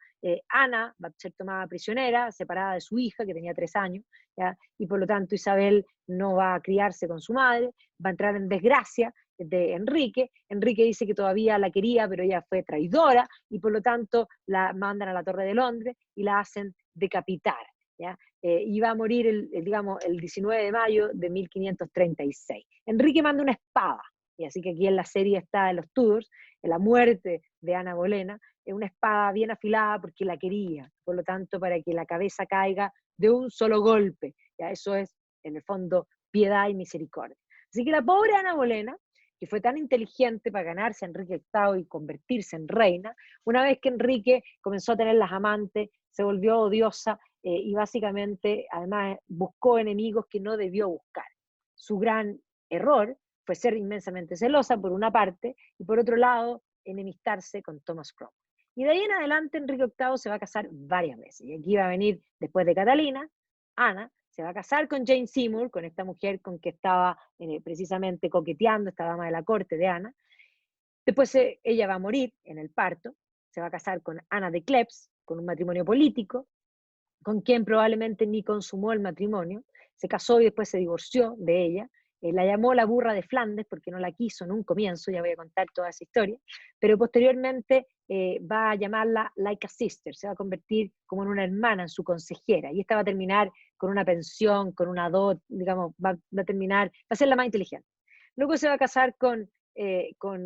Ana va a ser tomada prisionera, separada de su hija, que tenía 3 años, ¿ya? Y por lo tanto Isabel no va a criarse con su madre, va a entrar en desgracia de Enrique. Enrique dice que todavía la quería, pero ella fue traidora, y por lo tanto la mandan a la Torre de Londres y la hacen decapitar, ¿ya? Y va a morir digamos, el 19 de mayo de 1536. Enrique manda una espada, y así que aquí en la serie está en los Tudors, en la muerte de Ana Bolena, una espada bien afilada porque la quería, por lo tanto, para que la cabeza caiga de un solo golpe. ¿Ya? Eso es, en el fondo, piedad y misericordia. Así que la pobre Ana Bolena, que fue tan inteligente para ganarse a Enrique VIII y convertirse en reina, una vez que Enrique comenzó a tener las amantes, se volvió odiosa, y básicamente, además, buscó enemigos que no debió buscar. Su gran error fue ser inmensamente celosa, por una parte, y por otro lado, enemistarse con Thomas Cromwell. Y de ahí en adelante, Enrique VIII se va a casar varias veces. Y aquí va a venir, después de Catalina, Ana, se va a casar con Jane Seymour, con esta mujer con que estaba precisamente coqueteando, esta dama de la corte de Ana. Después ella va a morir en el parto, se va a casar con Ana de Cleves, con un matrimonio político, con quien probablemente ni consumó el matrimonio, se casó y después se divorció de ella, la llamó la burra de Flandes porque no la quiso en un comienzo, ya voy a contar toda esa historia, pero posteriormente va a llamarla like a sister, se va a convertir como en una hermana, en su consejera, y esta va a terminar con una pensión, con una dot, digamos, va a terminar, va a ser la más inteligente. Luego se va a casar con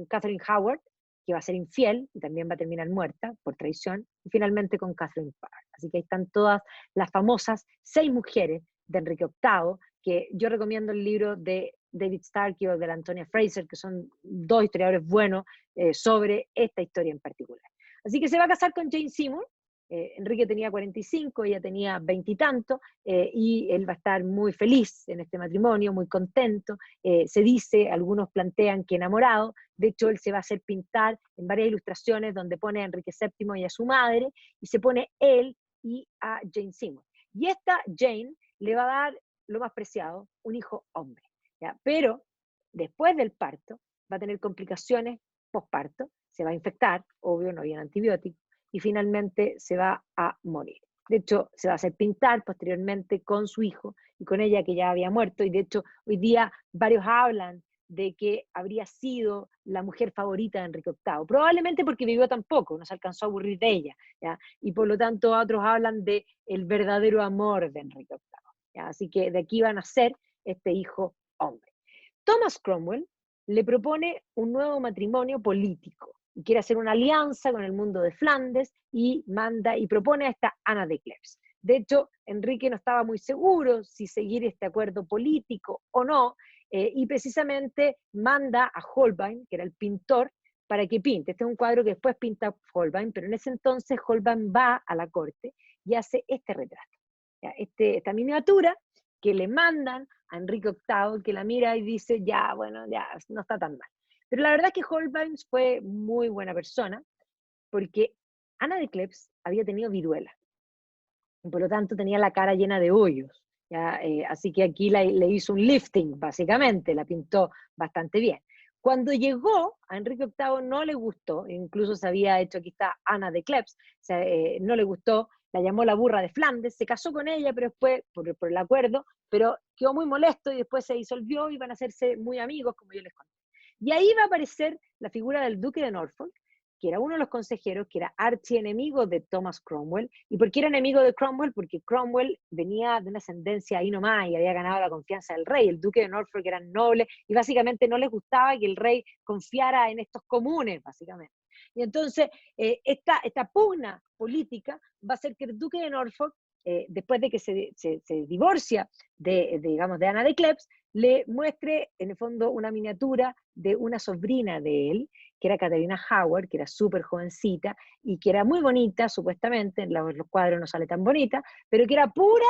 Catherine Howard, que va a ser infiel y también va a terminar muerta por traición, y finalmente con Catherine Parr. Así que ahí están todas las famosas 6 mujeres de Enrique VIII, que yo recomiendo el libro de David Starkey o de la Antonia Fraser, que son 2 historiadores buenos sobre esta historia en particular. Así que se va a casar con Jane Seymour. Enrique tenía 45, ella tenía 20 y tanto, y él va a estar muy feliz en este matrimonio, muy contento. Se dice, algunos plantean que enamorado. De hecho, él se va a hacer pintar en varias ilustraciones donde pone a Enrique VII y a su madre, y se pone él y a Jane Seymour. Y esta Jane le va a dar lo más preciado, un hijo hombre. ¿Ya? Pero después del parto va a tener complicaciones postparto, se va a infectar, obvio, no había antibióticos, y finalmente se va a morir. De hecho, se va a hacer pintar posteriormente con su hijo y con ella que ya había muerto, y de hecho hoy día varios hablan de que habría sido la mujer favorita de Enrique VIII, probablemente porque vivió tan poco, no se alcanzó a aburrir de ella, ¿ya? Y por lo tanto otros hablan de el verdadero amor de Enrique VIII, ¿ya? Así que de aquí van a ser este hijo hombre. Thomas Cromwell le propone un nuevo matrimonio político y quiere hacer una alianza con el mundo de Flandes y manda y propone a esta Ana de Cleves. De hecho, Enrique no estaba muy seguro si seguir este acuerdo político o no, y precisamente manda a Holbein, que era el pintor, para que pinte. Este es un cuadro que después pinta Holbein, pero en ese entonces Holbein va a la corte y hace este retrato, esta miniatura que le mandan a Enrique VIII, que la mira y dice, ya, bueno, ya, no está tan mal. Pero la verdad es que Holbein fue muy buena persona, porque Ana de Cleves había tenido viruela, y por lo tanto tenía la cara llena de hoyos. ¿Ya? Así que aquí le hizo un lifting, básicamente, la pintó bastante bien. Cuando llegó a Enrique VIII no le gustó, incluso se había hecho, aquí está Ana de Cleves, o sea, no le gustó, la llamó la burra de Flandes, se casó con ella, pero después, por el acuerdo, pero quedó muy molesto y después se disolvió y van a hacerse muy amigos, como yo les conté. Y ahí va a aparecer la figura del duque de Norfolk, que era uno de los consejeros, que era archienemigo de Thomas Cromwell. ¿Y por qué era enemigo de Cromwell? Porque Cromwell venía de una ascendencia ahí nomás y había ganado la confianza del rey. El duque de Norfolk era noble y básicamente no les gustaba que el rey confiara en estos comunes, básicamente. Y entonces, esta pugna política va a hacer que el duque de Norfolk, después de que se divorcia digamos, de Ana de Cleves, le muestre en el fondo una miniatura de una sobrina de él, que era Catherine Howard, que era súper jovencita y que era muy bonita, supuestamente, en los cuadros no sale tan bonita, pero que era pura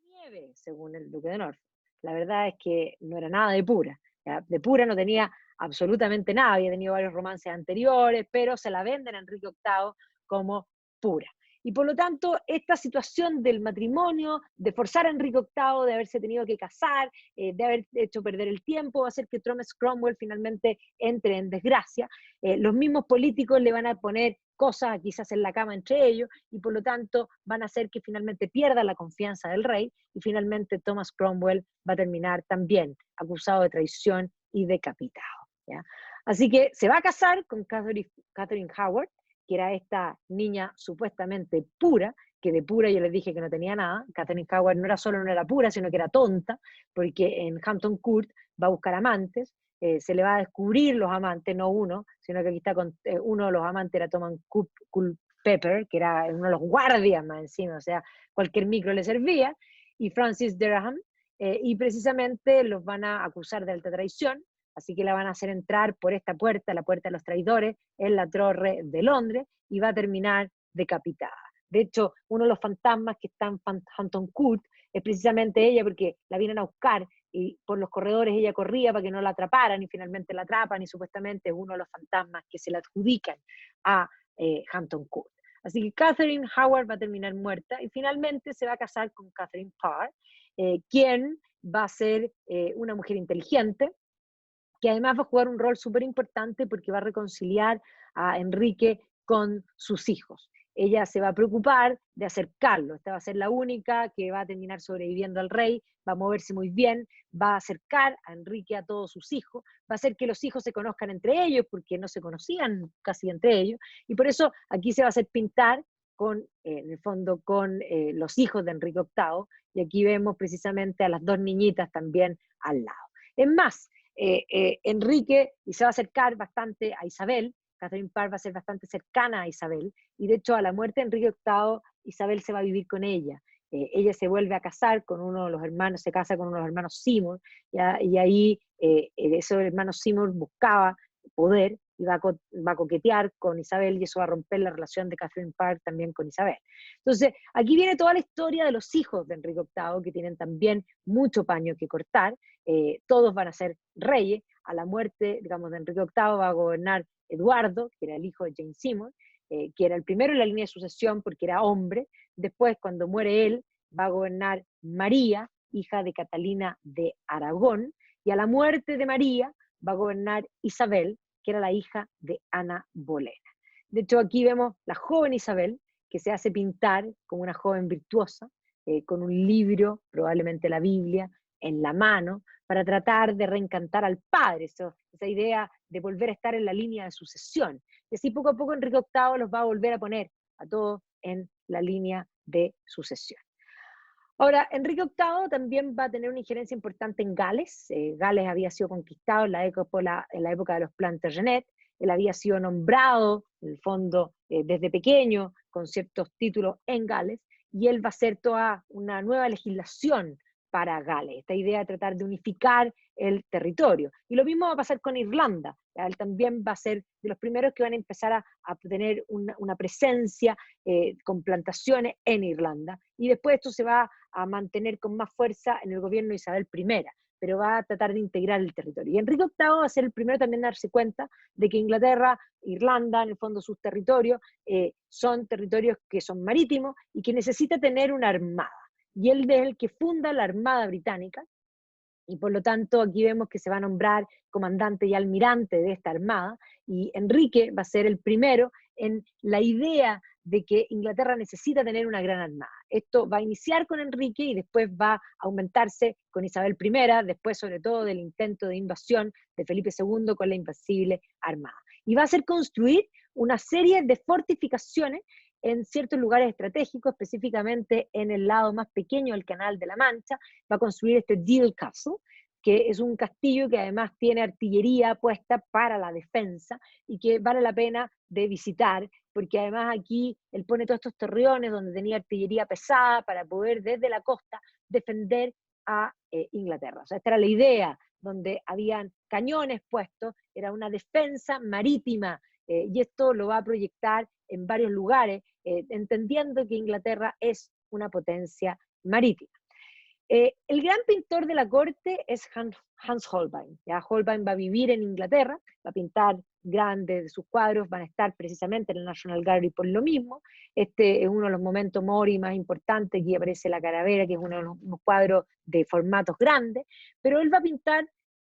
nieve, según el duque de Norfolk. La verdad es que no era nada de pura, ¿ya? De pura no tenía absolutamente nada, había tenido varios romances anteriores, pero se la venden a Enrique VIII como pura. Y por lo tanto, esta situación del matrimonio, de forzar a Enrique VIII, de haberse tenido que casar, de haber hecho perder el tiempo, va a hacer que Thomas Cromwell finalmente entre en desgracia. Los mismos políticos le van a poner cosas quizás en la cama entre ellos, y por lo tanto van a hacer que finalmente pierda la confianza del rey, y finalmente Thomas Cromwell va a terminar también acusado de traición y decapitado, ¿ya? Así que se va a casar con Catherine Howard, que era esta niña supuestamente pura, que de pura yo les dije que no tenía nada. Catherine Howard no era solo no era pura, sino que era tonta, porque en Hampton Court va a buscar amantes, se le va a descubrir los amantes, no uno, sino que aquí está con uno de los amantes era Thomas Culpeper, que era uno de los guardias más encima, o sea, cualquier micro le servía, y Francis Derham, y precisamente los van a acusar de alta traición, así que la van a hacer entrar por esta puerta, la puerta de los traidores, en la torre de Londres, y va a terminar decapitada. De hecho, uno de los fantasmas que está en Hampton Court es precisamente ella, porque la vienen a buscar y por los corredores ella corría para que no la atraparan y finalmente la atrapan y supuestamente es uno de los fantasmas que se le adjudican a Hampton Court. Así que Catherine Howard va a terminar muerta y finalmente se va a casar con Catherine Parr, quien va a ser una mujer inteligente, que además va a jugar un rol súper importante porque va a reconciliar a Enrique con sus hijos. Ella se va a preocupar de acercarlo, esta va a ser la única que va a terminar sobreviviendo al rey, va a moverse muy bien, va a acercar a Enrique a todos sus hijos, va a hacer que los hijos se conozcan entre ellos, porque no se conocían casi entre ellos, y por eso aquí se va a hacer pintar con, en el fondo, con los hijos de Enrique VIII, y aquí vemos precisamente a las dos niñitas también al lado. Es más, Enrique y se va a acercar bastante a Isabel, Catherine Parr va a ser bastante cercana a Isabel, y de hecho a la muerte de Enrique VIII, Isabel se va a vivir con ella. Ella se vuelve a casar con uno de los hermanos, se casa con uno de los hermanos Seymour, y ahí esos hermanos Seymour buscaba poder y va a coquetear con Isabel, y eso va a romper la relación de Catherine Parr también con Isabel. Entonces, aquí viene toda la historia de los hijos de Enrique VIII, que tienen también mucho paño que cortar, todos van a ser reyes. A la muerte, digamos, de Enrique VIII va a gobernar Eduardo, que era el hijo de Jane Seymour, que era el primero en la línea de sucesión porque era hombre. Después, cuando muere él, va a gobernar María, hija de Catalina de Aragón, y a la muerte de María va a gobernar Isabel, que era la hija de Ana Bolena. De hecho, aquí vemos la joven Isabel, que se hace pintar como una joven virtuosa, con un libro, probablemente la Biblia, en la mano, para tratar de reencantar al padre, esa idea de volver a estar en la línea de sucesión. Y así poco a poco Enrique VIII los va a volver a poner a todos en la línea de sucesión. Ahora, Enrique VIII también va a tener una injerencia importante en Gales. Gales había sido conquistado en la época de los Plantagenet. Él había sido nombrado, en el fondo, desde pequeño, con ciertos títulos en Gales, y él va a hacer toda una nueva legislación para Gales, esta idea de tratar de unificar el territorio. Y lo mismo va a pasar con Irlanda. Él también va a ser de los primeros que van a empezar a tener una presencia con plantaciones en Irlanda. Y después esto se va a mantener con más fuerza en el gobierno de Isabel I, pero va a tratar de integrar el territorio. Y Enrique VIII va a ser el primero también a darse cuenta de que Inglaterra, Irlanda, en el fondo sus territorios, son territorios que son marítimos y que necesita tener una armada. Y él es el que funda la Armada Británica, y por lo tanto aquí vemos que se va a nombrar comandante y almirante de esta armada, y Enrique va a ser el primero en la idea de que Inglaterra necesita tener una gran armada. Esto va a iniciar con Enrique y después va a aumentarse con Isabel I, después sobre todo del intento de invasión de Felipe II con la Invencible Armada. Y va a hacer construir una serie de fortificaciones en ciertos lugares estratégicos, específicamente en el lado más pequeño del Canal de la Mancha. Va a construir este Deal Castle, que es un castillo que además tiene artillería puesta para la defensa y que vale la pena de visitar, porque además aquí él pone todos estos torreones donde tenía artillería pesada para poder desde la costa defender a Inglaterra. O sea, esta era la idea, donde habían cañones puestos, era una defensa marítima, y esto lo va a proyectar en varios lugares, entendiendo que Inglaterra es una potencia marítima. El gran pintor de la corte es Hans Holbein. ¿Ya? Holbein va a vivir en Inglaterra, va a pintar grandes de sus cuadros, van a estar precisamente en el National Gallery por lo mismo. Este es uno de los momentos Mori más importantes, aquí aparece la calavera, que es uno de unos cuadros de formatos grandes, pero él va a pintar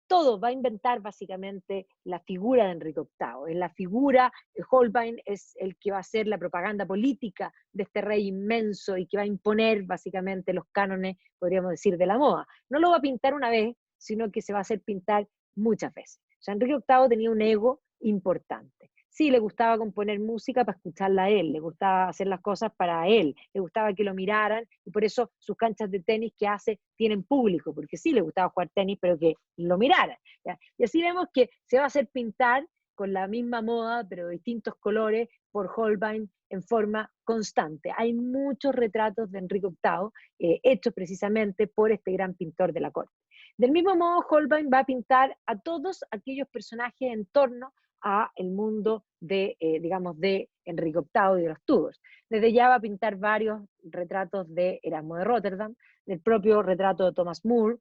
todo, va a inventar básicamente la figura de Enrique VIII. En la figura, Holbein es el que va a hacer la propaganda política de este rey inmenso y que va a imponer básicamente los cánones, podríamos decir, de la moda. No lo va a pintar una vez, sino que se va a hacer pintar muchas veces. O sea, Enrique VIII tenía un ego importante. Sí, le gustaba componer música para escucharla a él, le gustaba hacer las cosas para él, le gustaba que lo miraran, y por eso sus canchas de tenis que hace tienen público, porque sí le gustaba jugar tenis, pero que lo miraran. ¿Ya? Y así vemos que se va a hacer pintar con la misma moda, pero de distintos colores, por Holbein en forma constante. Hay muchos retratos de Enrique VIII hechos precisamente por este gran pintor de la corte. Del mismo modo, Holbein va a pintar a todos aquellos personajes en torno a el mundo de, digamos, de Enrique VIII y de los Tudors. Desde ya va a pintar varios retratos de Erasmo de Rotterdam, del propio retrato de Thomas More,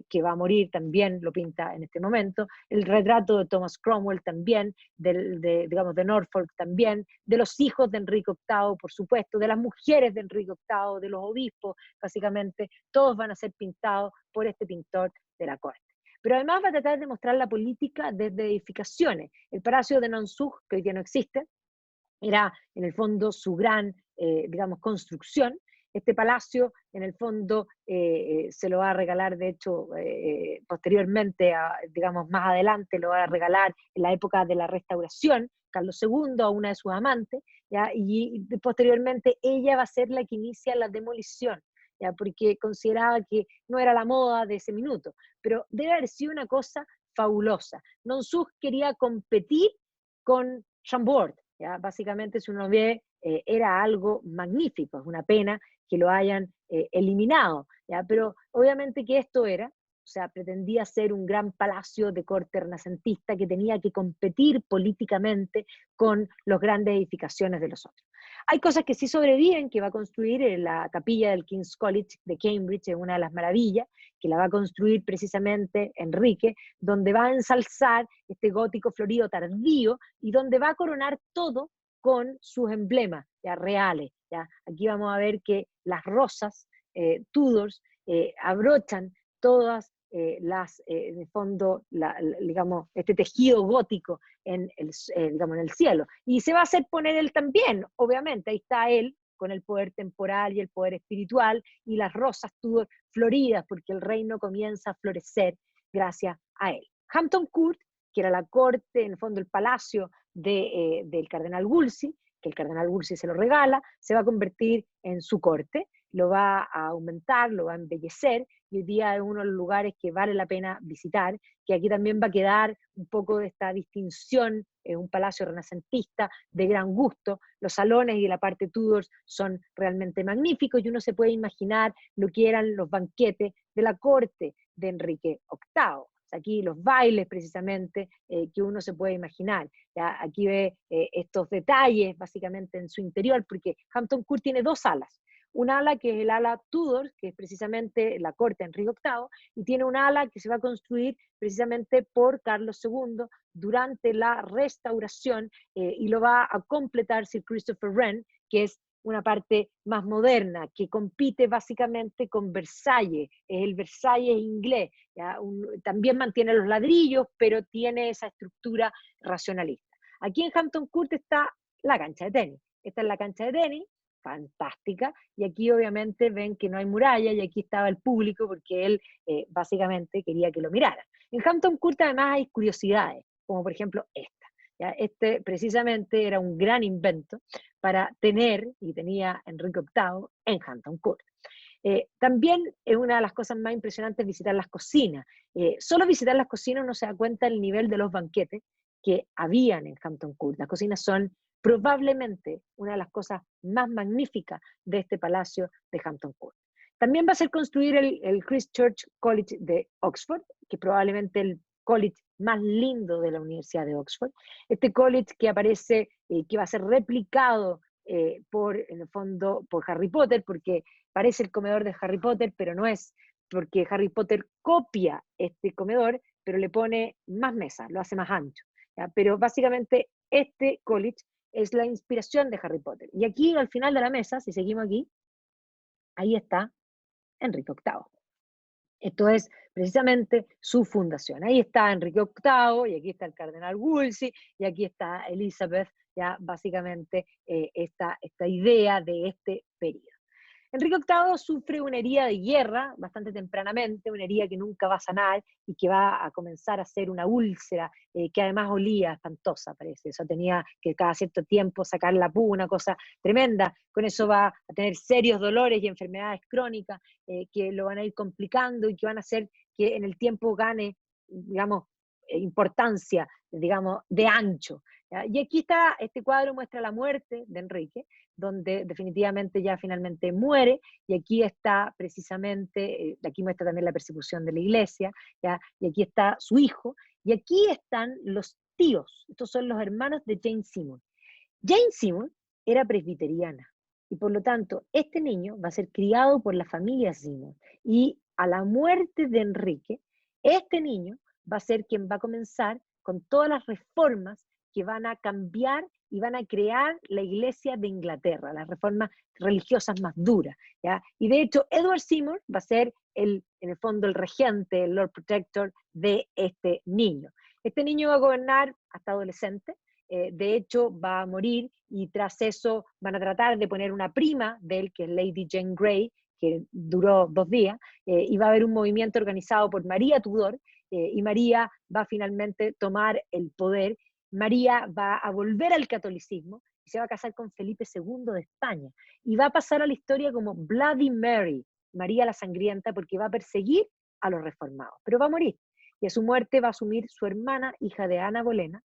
que va a morir también, lo pinta en este momento, el retrato de Thomas Cromwell también, digamos, de Norfolk también, de los hijos de Enrique VIII, por supuesto, de las mujeres de Enrique VIII, de los obispos, básicamente, todos van a ser pintados por este pintor de la corte. Pero además va a tratar de mostrar la política desde edificaciones. El Palacio de Nansouch, que hoy día no existe, era en el fondo su gran, digamos, construcción. Este palacio, en el fondo, se lo va a regalar, de hecho, posteriormente, digamos, más adelante, lo va a regalar en la época de la Restauración, Carlos II, a una de sus amantes, ¿ya? Y posteriormente ella va a ser la que inicia la demolición, ¿ya? Porque consideraba que no era la moda de ese minuto, pero debe haber sido una cosa fabulosa. Nonsuch quería competir con Chambord, ¿ya? Básicamente, si uno ve, era algo magnífico, es una pena que lo hayan eliminado, ¿ya? Pero obviamente que esto era, o sea, pretendía ser un gran palacio de corte renacentista que tenía que competir políticamente con las grandes edificaciones de los otros. Hay cosas que sí sobreviven, que va a construir en la capilla del King's College de Cambridge, es una de las maravillas, que la va a construir precisamente Enrique, donde va a ensalzar este gótico florido tardío y donde va a coronar todo con sus emblemas ya reales. ¿Ya? Aquí vamos a ver que las rosas Tudors abrochan todas en el fondo, digamos, este tejido gótico digamos, en el cielo. Y se va a hacer poner él también, obviamente, ahí está él con el poder temporal y el poder espiritual, y las rosas Tudor floridas, porque el reino comienza a florecer gracias a él. Hampton Court, que era la corte, en el fondo el palacio del cardenal Wolsey, que el cardenal Wolsey se lo regala, se va a convertir en su corte, lo va a aumentar, lo va a embellecer, y hoy día es uno de los lugares que vale la pena visitar, que aquí también va a quedar un poco de esta distinción, es un palacio renacentista de gran gusto, los salones y la parte Tudors son realmente magníficos, y uno se puede imaginar lo que eran los banquetes de la corte de Enrique VIII. Aquí los bailes precisamente que uno se puede imaginar. ¿Ya? Aquí ve estos detalles básicamente en su interior, porque Hampton Court tiene dos alas. Un ala que es el ala Tudor, que es precisamente la corte de Enrique VIII, y tiene un ala que se va a construir precisamente por Carlos II durante la restauración, y lo va a completar Sir Christopher Wren, que es una parte más moderna, que compite básicamente con Versalles, es el Versalles inglés, también mantiene los ladrillos, pero tiene esa estructura racionalista. Aquí en Hampton Court está la cancha de tenis, esta es la cancha de tenis, fantástica, y aquí obviamente ven que no hay muralla, y aquí estaba el público porque él básicamente quería que lo miraran. En Hampton Court además hay curiosidades, como por ejemplo esta. ¿Ya? Este precisamente era un gran invento para tener, y tenía Enrique VIII, en Hampton Court. También es una de las cosas más impresionantes visitar las cocinas. Solo visitar las cocinas uno se da cuenta del nivel de los banquetes que habían en Hampton Court. Las cocinas son probablemente una de las cosas más magníficas de este palacio de Hampton Court. También va a ser construir el Christ Church College de Oxford, que probablemente el college más lindo de la Universidad de Oxford. Este college que aparece, que va a ser replicado en el fondo, por Harry Potter, porque parece el comedor de Harry Potter, pero no es, porque Harry Potter copia este comedor, pero le pone más mesas, lo hace más ancho. ¿Ya? Pero básicamente este college es la inspiración de Harry Potter. Y aquí al final de la mesa, si seguimos aquí, ahí está Enrique VIII. Esto es precisamente su fundación. Ahí está Enrique VIII, y aquí está el cardenal Wolsey, y aquí está Elizabeth, ya básicamente esta idea de este periodo. Enrique VIII sufre una herida de guerra bastante tempranamente, una herida que nunca va a sanar y que va a comenzar a ser una úlcera, que además olía espantosa, parece. Eso tenía que cada cierto tiempo sacar la púa, una cosa tremenda. Con eso va a tener serios dolores y enfermedades crónicas que lo van a ir complicando y que van a hacer que en el tiempo gane, digamos, importancia, digamos, de ancho. ¿Ya? Y aquí está, este cuadro muestra la muerte de Enrique, donde definitivamente ya finalmente muere, y aquí está precisamente, aquí muestra también la persecución de la iglesia, ¿ya? Y aquí está su hijo, y aquí están los tíos, estos son los hermanos de Jane Seymour. Jane Seymour era presbiteriana, y por lo tanto este niño va a ser criado por la familia Seymour, y a la muerte de Enrique, este niño va a ser quien va a comenzar con todas las reformas que van a cambiar y van a crear la iglesia de Inglaterra, las reformas religiosas más duras. ¿Ya? Y de hecho, Edward Seymour va a ser en el fondo el regente, el Lord Protector de este niño. Este niño va a gobernar hasta adolescente, de hecho va a morir y tras eso van a tratar de poner una prima de él, que es Lady Jane Grey, que duró 2 días, y va a haber un movimiento organizado por María Tudor, y María va a finalmente tomar el poder. María va a volver al catolicismo y se va a casar con Felipe II de España, y va a pasar a la historia como Bloody Mary, María la Sangrienta, porque va a perseguir a los reformados, pero va a morir, y a su muerte va a asumir su hermana, hija de Ana Bolena,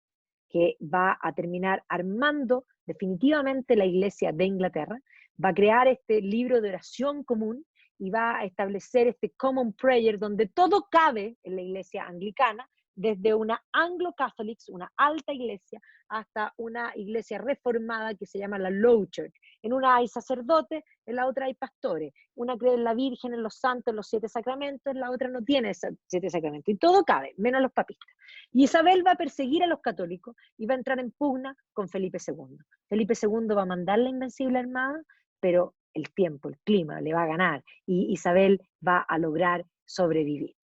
que va a terminar armando definitivamente la Iglesia de Inglaterra, va a crear este libro de oración común y va a establecer este Common Prayer donde todo cabe en la Iglesia anglicana, desde una Anglo-Catholics, una alta iglesia, hasta una iglesia reformada que se llama la Low Church. En una hay sacerdotes, en la otra hay pastores. Una cree en la Virgen, en los santos, en los 7 sacramentos, en la otra no tiene 7 sacramentos. Y todo cabe, menos los papistas. Y Isabel va a perseguir a los católicos y va a entrar en pugna con Felipe II. Felipe II va a mandar la Invencible Armada, pero el tiempo, el clima le va a ganar y Isabel va a lograr sobrevivir.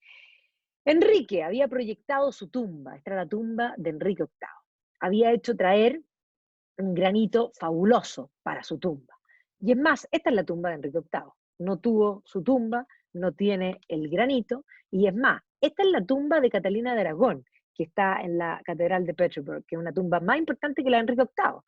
Enrique había proyectado su tumba, esta era la tumba de Enrique VIII. Había hecho traer un granito fabuloso para su tumba. Y es más, esta es la tumba de Enrique VIII. No tuvo su tumba, no tiene el granito, y es más, esta es la tumba de Catalina de Aragón, que está en la Catedral de Petersburg, que es una tumba más importante que la de Enrique VIII.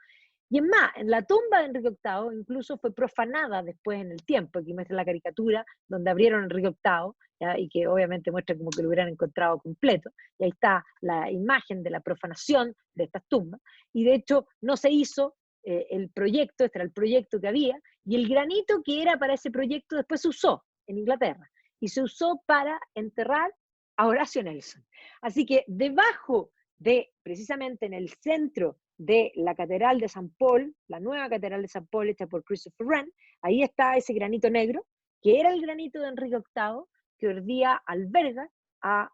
Y es más, en la tumba de Enrique VIII incluso fue profanada después en el tiempo. Aquí muestra la caricatura donde abrieron Enrique VIII, ¿ya? Y que obviamente muestra como que lo hubieran encontrado completo. Y ahí está la imagen de la profanación de estas tumbas. Y de hecho no se hizo el proyecto, este era el proyecto que había, y el granito que era para ese proyecto después se usó en Inglaterra. Y se usó para enterrar a Horacio Nelson. Así que debajo de, precisamente en el centro de la Catedral de San Paul, la nueva Catedral de San Paul hecha por Christopher Wren, ahí está ese granito negro, que era el granito de Enrique VIII, que hoy día alberga a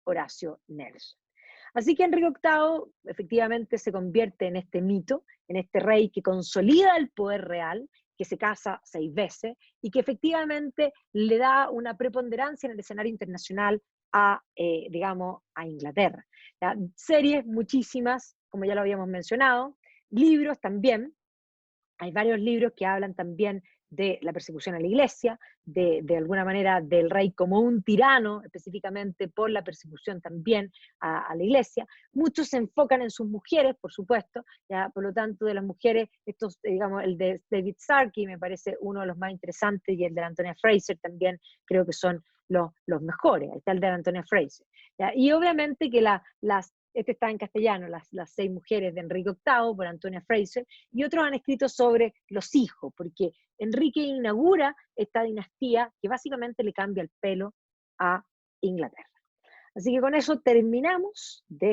Horacio Nelson. Así que Enrique VIII efectivamente se convierte en este mito, en este rey que consolida el poder real, que se casa 6 veces y que efectivamente le da una preponderancia en el escenario internacional digamos, a Inglaterra. ¿Ya? Series muchísimas, como ya lo habíamos mencionado, libros también, hay varios libros que hablan también de la persecución a la iglesia, de alguna manera del rey como un tirano, específicamente por la persecución también a la iglesia. Muchos se enfocan en sus mujeres, por supuesto, ya, por lo tanto de las mujeres, estos, digamos, el de David Starkey me parece uno de los más interesantes y el de Antonia Fraser también creo que son los mejores, ahí está el de Antonia Fraser. ¿Ya? Y obviamente que este está en castellano, las 6 mujeres de Enrique VIII, por Antonia Fraser, y otros han escrito sobre los hijos, porque Enrique inaugura esta dinastía que básicamente le cambia el pelo a Inglaterra. Así que con eso terminamos. Dejo